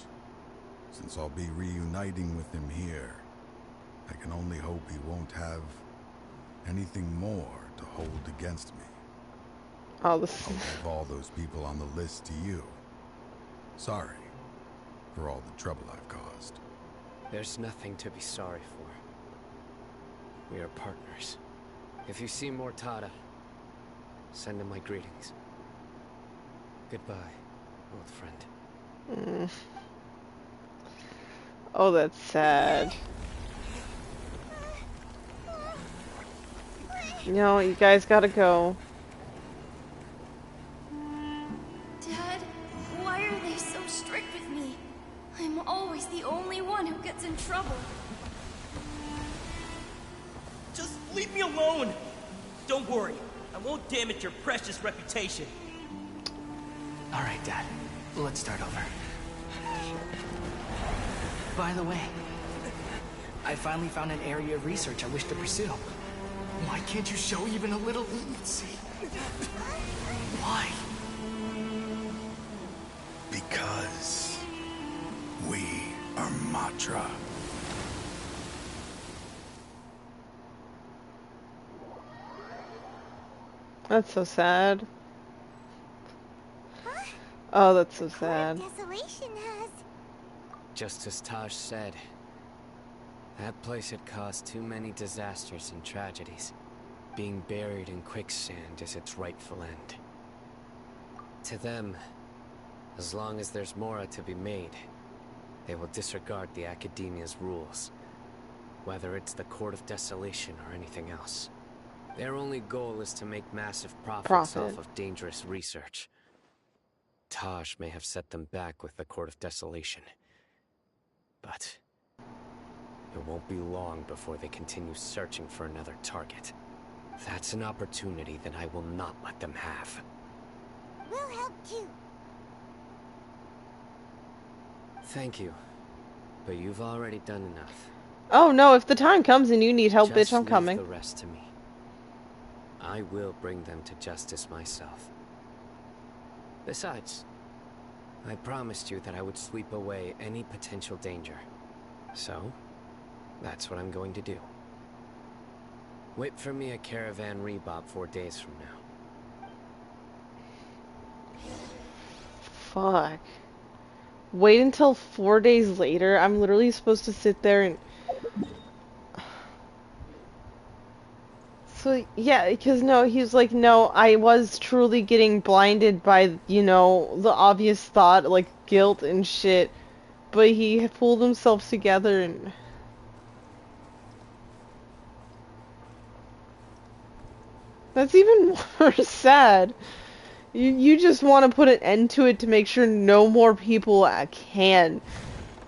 Since I'll be reuniting with him here, I can only hope he won't have anything more to hold against me. Oh, this... I'll leave all those people on the list to you. Sorry for all the trouble I've caused. There's nothing to be sorry for. We are partners. If you see Mortada, send him my greetings. Goodbye, old friend. Oh, that's sad. No, you guys gotta go. Dad, why are they so strict with me? I'm always the only one who gets in trouble. Just leave me alone! Don't worry, I won't damage your precious reputation. Alright, Dad. Let's start over. By the way, I finally found an area of research I wish to pursue. Why can't you show even a little leniency? Why? Matra. That's so sad. Oh, that's so sad. Desolation has. Just as Taj said, that place had caused too many disasters and tragedies. Being buried in quicksand is its rightful end. To them, as long as there's Mora to be made, they will disregard the Academia's rules, whether it's the Court of Desolation or anything else. Their only goal is to make massive profits off of dangerous research. Taj may have set them back with the Court of Desolation, but it won't be long before they continue searching for another target. That's an opportunity that I will not let them have. We'll help too. Thank you, but you've already done enough. Oh no, if the time comes and you need help, Just bitch, I'm leave coming. the rest to me. I will bring them to justice myself. Besides, I promised you that I would sweep away any potential danger. So, that's what I'm going to do. Wait for me at Caravan Rebob 4 days from now. Fuck. Wait until 4 days later? I'm literally supposed to sit there and... So, yeah, because no, he's like, no, I was truly getting blinded by, you know, the obvious thought, like, guilt and shit. But he pulled himself together and... That's even more sad. You just want to put an end to it to make sure no more people can.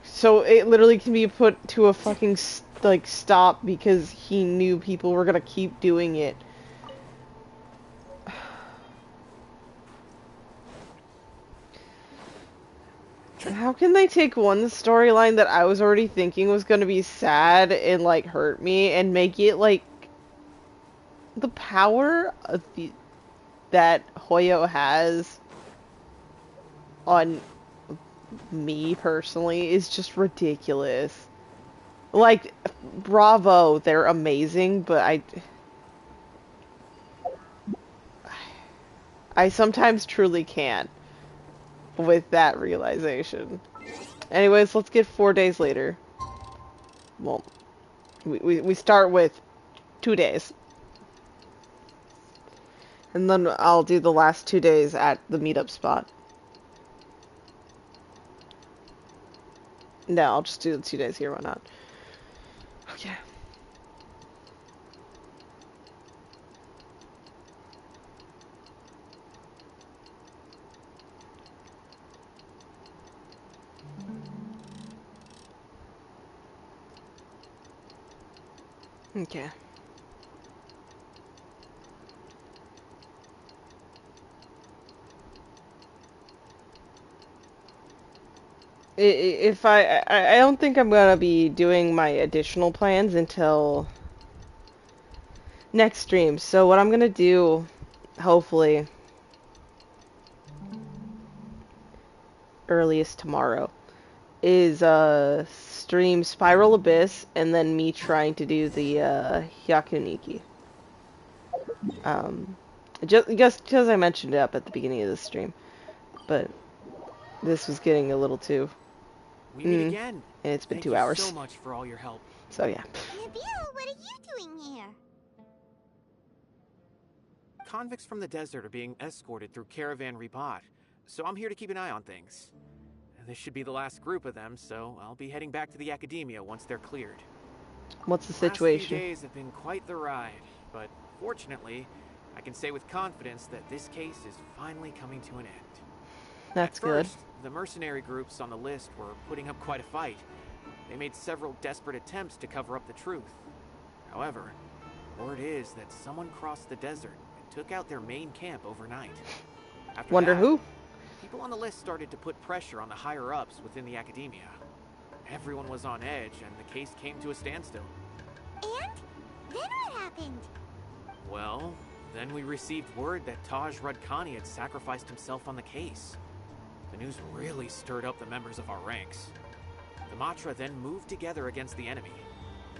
So it literally can be put to a fucking, like, stop because he knew people were gonna keep doing it. How can they take one storyline that I was already thinking was gonna be sad and, like, hurt me and make it, like, the power of that Hoyo has on me personally is just ridiculous. Like, bravo, they're amazing, but I sometimes truly can't with that realization. Anyways, let's get 4 days later. Well, we start with 2 days. And then I'll do the last 2 days at the meetup spot. No, I'll just do the 2 days here, why not? Okay. Okay. If I don't think I'm gonna be doing my additional plans until next stream. So what I'm gonna do, hopefully, earliest tomorrow, is stream Spiral Abyss and then me trying to do the Hyakuniki. Just because I mentioned it up at the beginning of the stream, but this was getting a little too. We meet again. And it's been Thank 2 you hours. so much for all your help. So yeah. Nabil, what are you doing here? Convicts from the desert are being escorted through Caravan Rebob, so I'm here to keep an eye on things. This should be the last group of them, so I'll be heading back to the Academia once they're cleared. What's the Last situation? few days have been quite the ride, but fortunately, I can say with confidence that this case is finally coming to an end. That's At first, good. the mercenary groups on the list were putting up quite a fight. They made several desperate attempts to cover up the truth. However, word is that someone crossed the desert and took out their main camp overnight. After Wonder that, who? people on the list started to put pressure on the higher-ups within the Academia. Everyone was on edge, and the case came to a standstill. And? Then what happened? Well, then we received word that Taj Rudkani had sacrificed himself on the case. The news really stirred up the members of our ranks. The Matra then moved together against the enemy.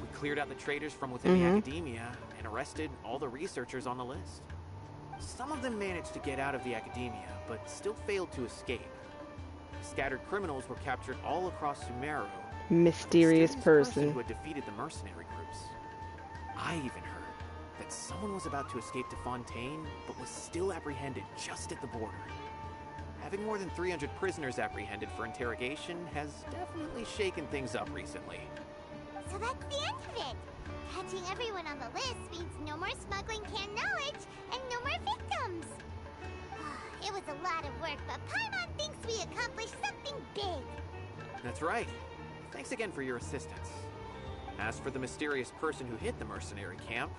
We cleared out the traitors from within the academia and arrested all the researchers on the list. Some of them managed to get out of the academia, but still failed to escape. Scattered criminals were captured all across Sumeru. Mysterious person who had defeated the mercenary groups. I even heard that someone was about to escape to Fontaine, but was still apprehended just at the border. Having more than 300 prisoners apprehended for interrogation has definitely shaken things up recently. So that's the end of it. Catching everyone on the list means no more smuggling canned knowledge and no more victims. It was a lot of work, but Paimon thinks we accomplished something big. That's right. Thanks again for your assistance. As for the mysterious person who hit the mercenary camp,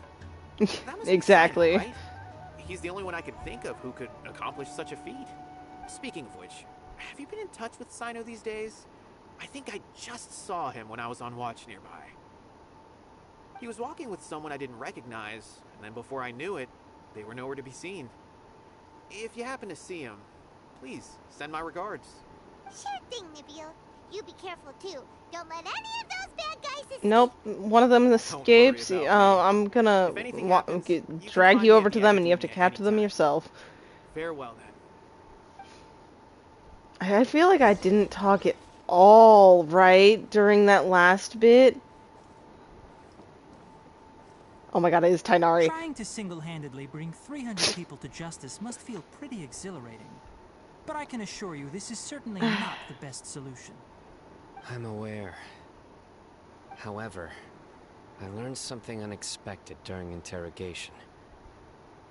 that was exactly. Cyno, right? He's the only one I could think of who could accomplish such a feat. Speaking of which, have you been in touch with Cyno these days? I think I just saw him when I was on watch nearby. He was walking with someone I didn't recognize, and then before I knew it, they were nowhere to be seen. If you happen to see him, please send my regards. Sure thing, Nabil. You be careful too. Don't let any of those bad guys escape. Nope, one of them escapes. I'm gonna drag you over to them and you have to capture them yourself. Farewell then. I feel like I didn't talk at all right during that last bit. Oh my god, it is Tighnari. Trying to single-handedly bring 300 people to justice must feel pretty exhilarating. But I can assure you this is certainly not the best solution. I'm aware. However, I learned something unexpected during interrogation.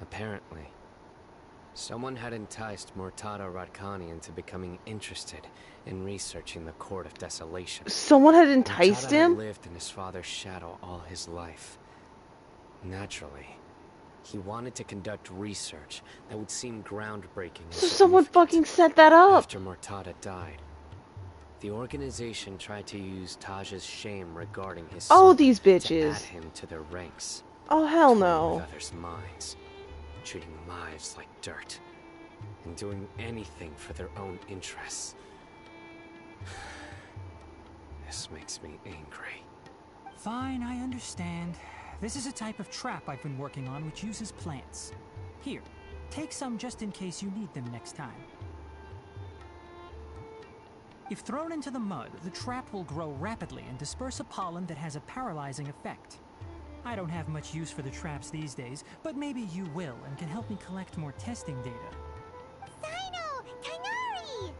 Apparently, someone had enticed Murtada Radkani into becoming interested in researching the Court of Desolation. Someone had enticed Murtada him? had lived in his father's shadow all his life. Naturally, he wanted to conduct research that would seem groundbreaking. So someone fucking set that up! After Murtada died, the organization tried to use Taj's shame regarding his son these bitches. to add him to their ranks. Oh, hell no. With others' minds, treating lives like dirt, and doing anything for their own interests. This makes me angry. Fine, I understand. This is a type of trap I've been working on which uses plants. Here, take some just in case you need them next time. If thrown into the mud, the trap will grow rapidly and disperse a pollen that has a paralyzing effect. I don't have much use for the traps these days, but maybe you will and can help me collect more testing data. Cyno! Tighnari!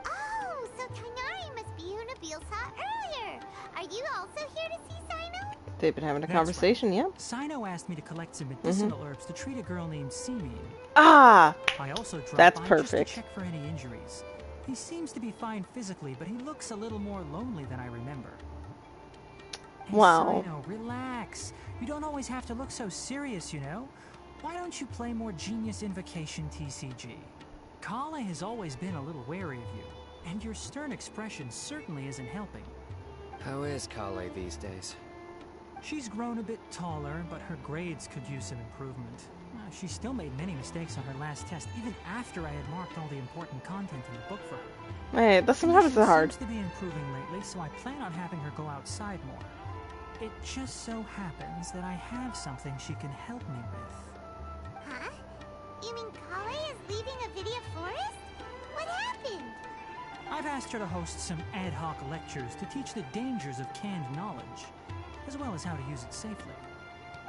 Oh, so Tighnari must be who Nabil saw earlier. Are you also here to see Cyno? They've been having a That's conversation, right. yeah. Cyno asked me to collect some medicinal herbs to treat a girl named Simeon. Ah! I also dropped That's by perfect. just to check for any injuries. He seems to be fine physically, but he looks a little more lonely than I remember. Hey, Wow. Cyno, relax. You don't always have to look so serious, you know? Why don't you play more Genius Invocation TCG? Kale has always been a little wary of you, and your stern expression certainly isn't helping. How is Kale these days? She's grown a bit taller, but her grades could use some improvement. She still made many mistakes on her last test, even after I had marked all the important content in the book for her. Hey, that's sometimes Condition hard. seems to be improving lately, so I plan on having her go outside more. It just so happens that I have something she can help me with. Huh? You mean Kale is leaving Avidia Forest? What happened? I've asked her to host some ad hoc lectures to teach the dangers of canned knowledge, as well as how to use it safely.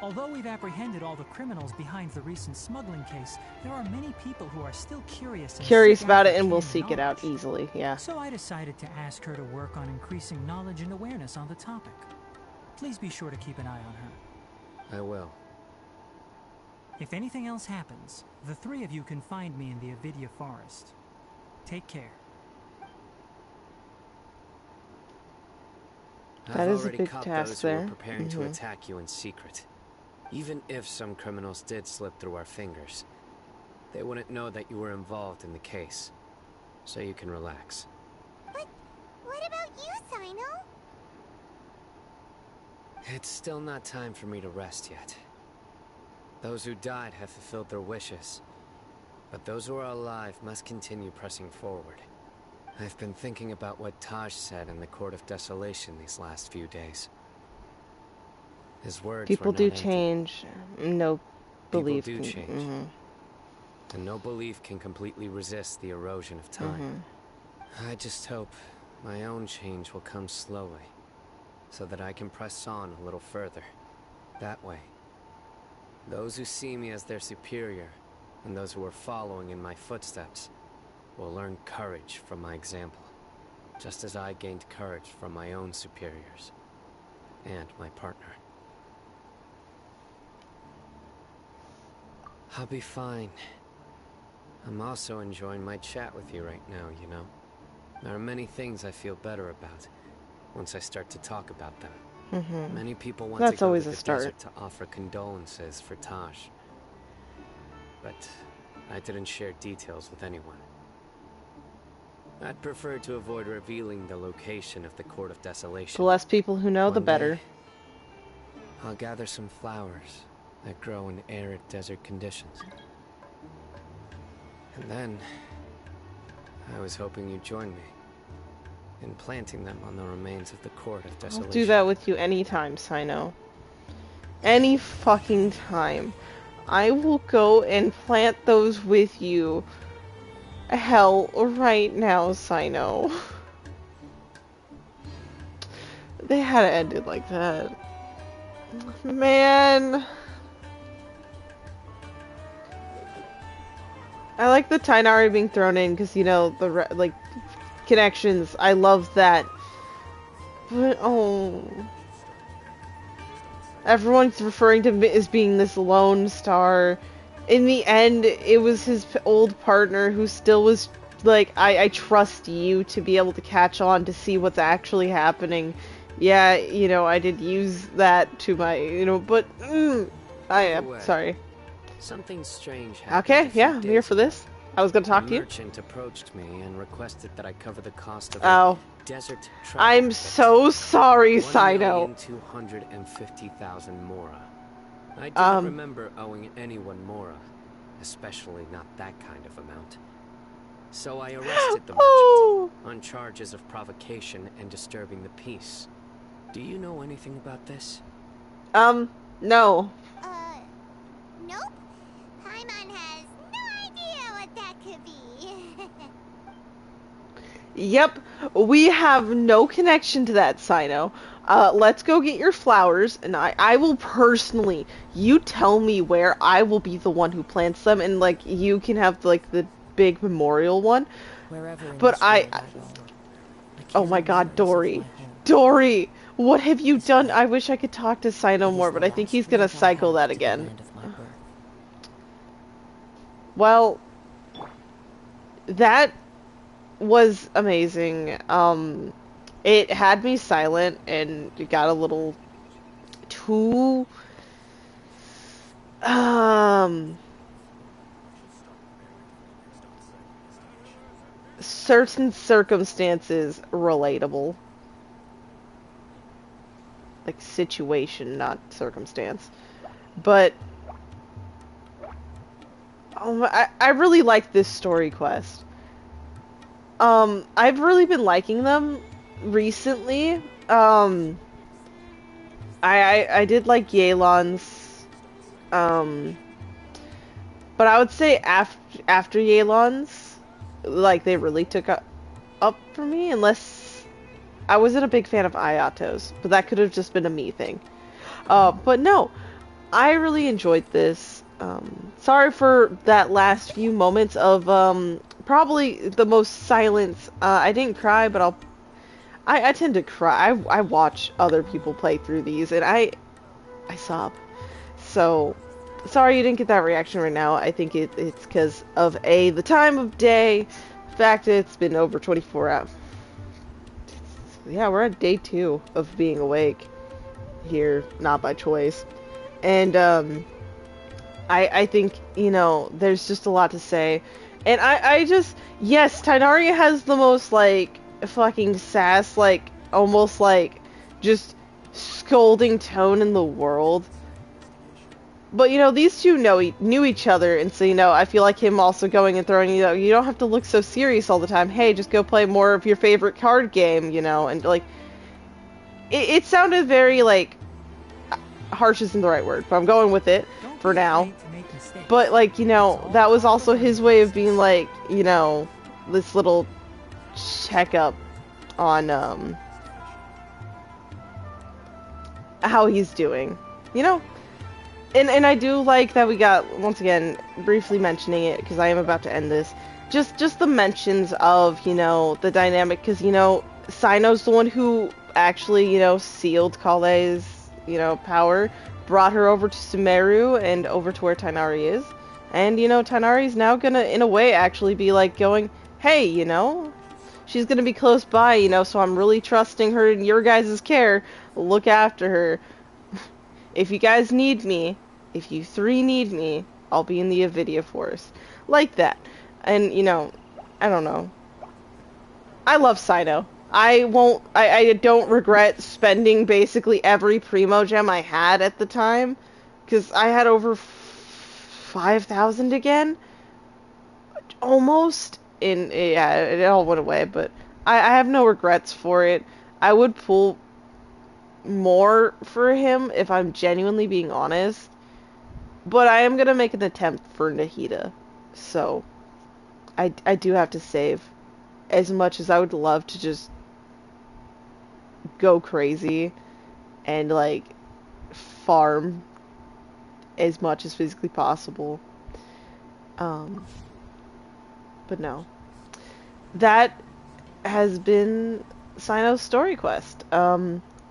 Although we've apprehended all the criminals behind the recent smuggling case, there are many people who are still curious About it and will seek it out easily, yeah. So I decided to ask her to work on increasing knowledge and awareness on the topic. Please be sure to keep an eye on her. I will. If anything else happens, the three of you can find me in the Avidia Forest. Take care. That is a already big caught task those who there. were preparing to attack you in secret. Even if some criminals did slip through our fingers, they wouldn't know that you were involved in the case. So you can relax. But what about you, Cyno? It's still not time for me to rest yet. Those who died have fulfilled their wishes, but those who are alive must continue pressing forward. I've been thinking about what Taj said in the Court of Desolation these last few days. His words People were not do empty. change. No People belief. do change. Mm-hmm. And no belief can completely resist the erosion of time. I just hope my own change will come slowly, so that I can press on a little further. That way, those who see me as their superior, and those who are following in my footsteps, will learn courage from my example, just as I gained courage from my own superiors, and my partner. I'll be fine. I'm also enjoying my chat with you right now, you know? There are many things I feel better about once I start to talk about them. Many people want to go always to a the start. desert to offer condolences for Taj. But I didn't share details with anyone. I'd prefer to avoid revealing the location of the Court of Desolation. The less people who know, the One better. day, I'll gather some flowers that grow in arid desert conditions. And then, I was hoping you'd join me in planting them on the remains of the Court of I'll Desolation. do that with you anytime, Cyno. Any fucking time. I will go and plant those with you. Hell, right now, Cyno. They had to end it like that. Man. I like the Tainari being thrown in because, you know, the like connections. I love that. But, oh. Everyone's referring to him as being this lone star. In the end, it was his old partner who still was like, I trust you to be able to catch on to see what's actually happening. Yeah, you know, I did use that to my, you know, but, I am sorry. Something strange happened. Okay, yeah, I'm here for this. I was gonna talk to you. A merchant approached me and requested that I cover the cost of Oh. a desert travel. I'm so sorry, Cyno. 1,250,000 mora. I didn't remember owing anyone mora, especially not that kind of amount. So I arrested the merchant on charges of provocation and disturbing the peace. Do you know anything about this? No. Nope. Paimon has no idea what that could be. Yep, we have no connection to that, Cyno. Let's go get your flowers, and I will personally, you tell me where, I will be the one who plants them, and, like, you can have, like, the big memorial one. But oh my god, Dory. Dory! What have you done? I wish I could talk to Cyno more, but I think he's gonna cycle that again. Well, that was amazing. It had me silent and it got a little too certain circumstances relatable. Like situation, not circumstance. But I really like this story quest. I've really been liking them recently. I did like Yelan's, but I would say after Yelan's, like, they really took up for me, unless I wasn't a big fan of Ayato's, but that could have just been a me thing. But no, I really enjoyed this. Sorry for that last few moments of, probably the most silence. I didn't cry, but I tend to cry. I watch other people play through these, and I sob. So, sorry you didn't get that reaction right now. I think it's because of the time of day, the fact that it's been over 24 hours. Yeah, we're at day 2 of being awake here, not by choice. And, I think, you know, there's just a lot to say. And I just, yes, Tainari has the most, like, fucking sass, like, almost, like, just scolding tone in the world. But, you know, these two knew each other, and so, you know, I feel like him also going and throwing, you know, you don't have to look so serious all the time. Hey, just go play more of your favorite card game, you know, and, like, it sounded very, like, harsh isn't the right word, but I'm going with it for now. But, like, you know, that was also his way of being, like, you know, this little checkup on, how he's doing, you know? And I do like that we got, once again, briefly mentioning it, because I am about to end this, just the mentions of, you know, the dynamic, because, you know, Cyno's the one who actually, you know, sealed Kale's, you know, power, brought her over to Sumeru, and over to where Tighnari is, and, you know, Tighnari's now gonna, in a way, actually be, like, going, hey, you know, she's gonna be close by, you know, so I'm really trusting her in your guys' care, look after her. If you guys need me, if you three need me, I'll be in the Avidia Forest. Like that. And, you know, I don't know. I love Cyno. I don't regret spending basically every Primo Gem I had at the time. Because I had over 5,000 again. Almost. Yeah, it all went away, but I have no regrets for it. I would pull more for him if I'm genuinely being honest, but I am gonna make an attempt for Nahida, so I do have to save, as much as I would love to just go crazy and like farm as much as physically possible, but no, that has been Cyno's story quest.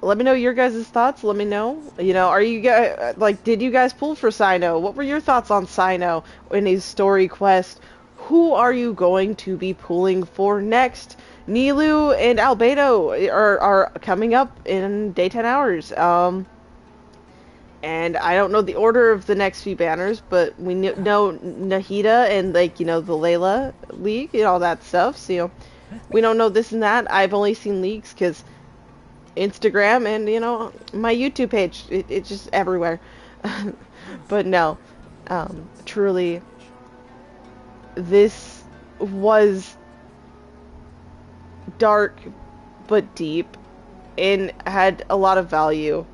Let me know your guys' thoughts. Let me know. You know, are you guys, like, did you guys pull for Cyno? What were your thoughts on Cyno in his story quest? Who are you going to be pulling for next? Nilu and Albedo are coming up in day 10 hours. And I don't know the order of the next few banners, but we know Nahida and, like, you know, the Layla League and all that stuff. So, you know, we don't know this and that. I've only seen leaks because Instagram and, you know, my YouTube page, it's just everywhere. But no, truly, this was dark but deep and had a lot of value,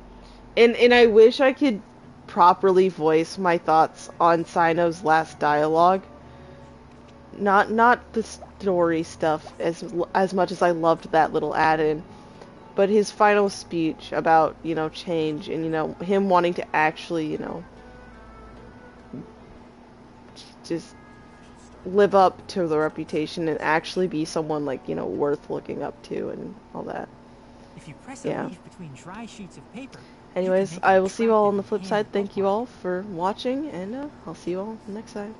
and I wish I could properly voice my thoughts on Cyno's last dialogue. Not the story stuff as much as I loved that little add-in, but his final speech about, you know, change and, you know, him wanting to actually, you know, just live up to the reputation and actually be someone, like, you know, worth looking up to and all that. If you press a leaf between dry sheets of paper. Anyways, I will see you all on the flip side. Thank you all for watching, and I'll see you all next time.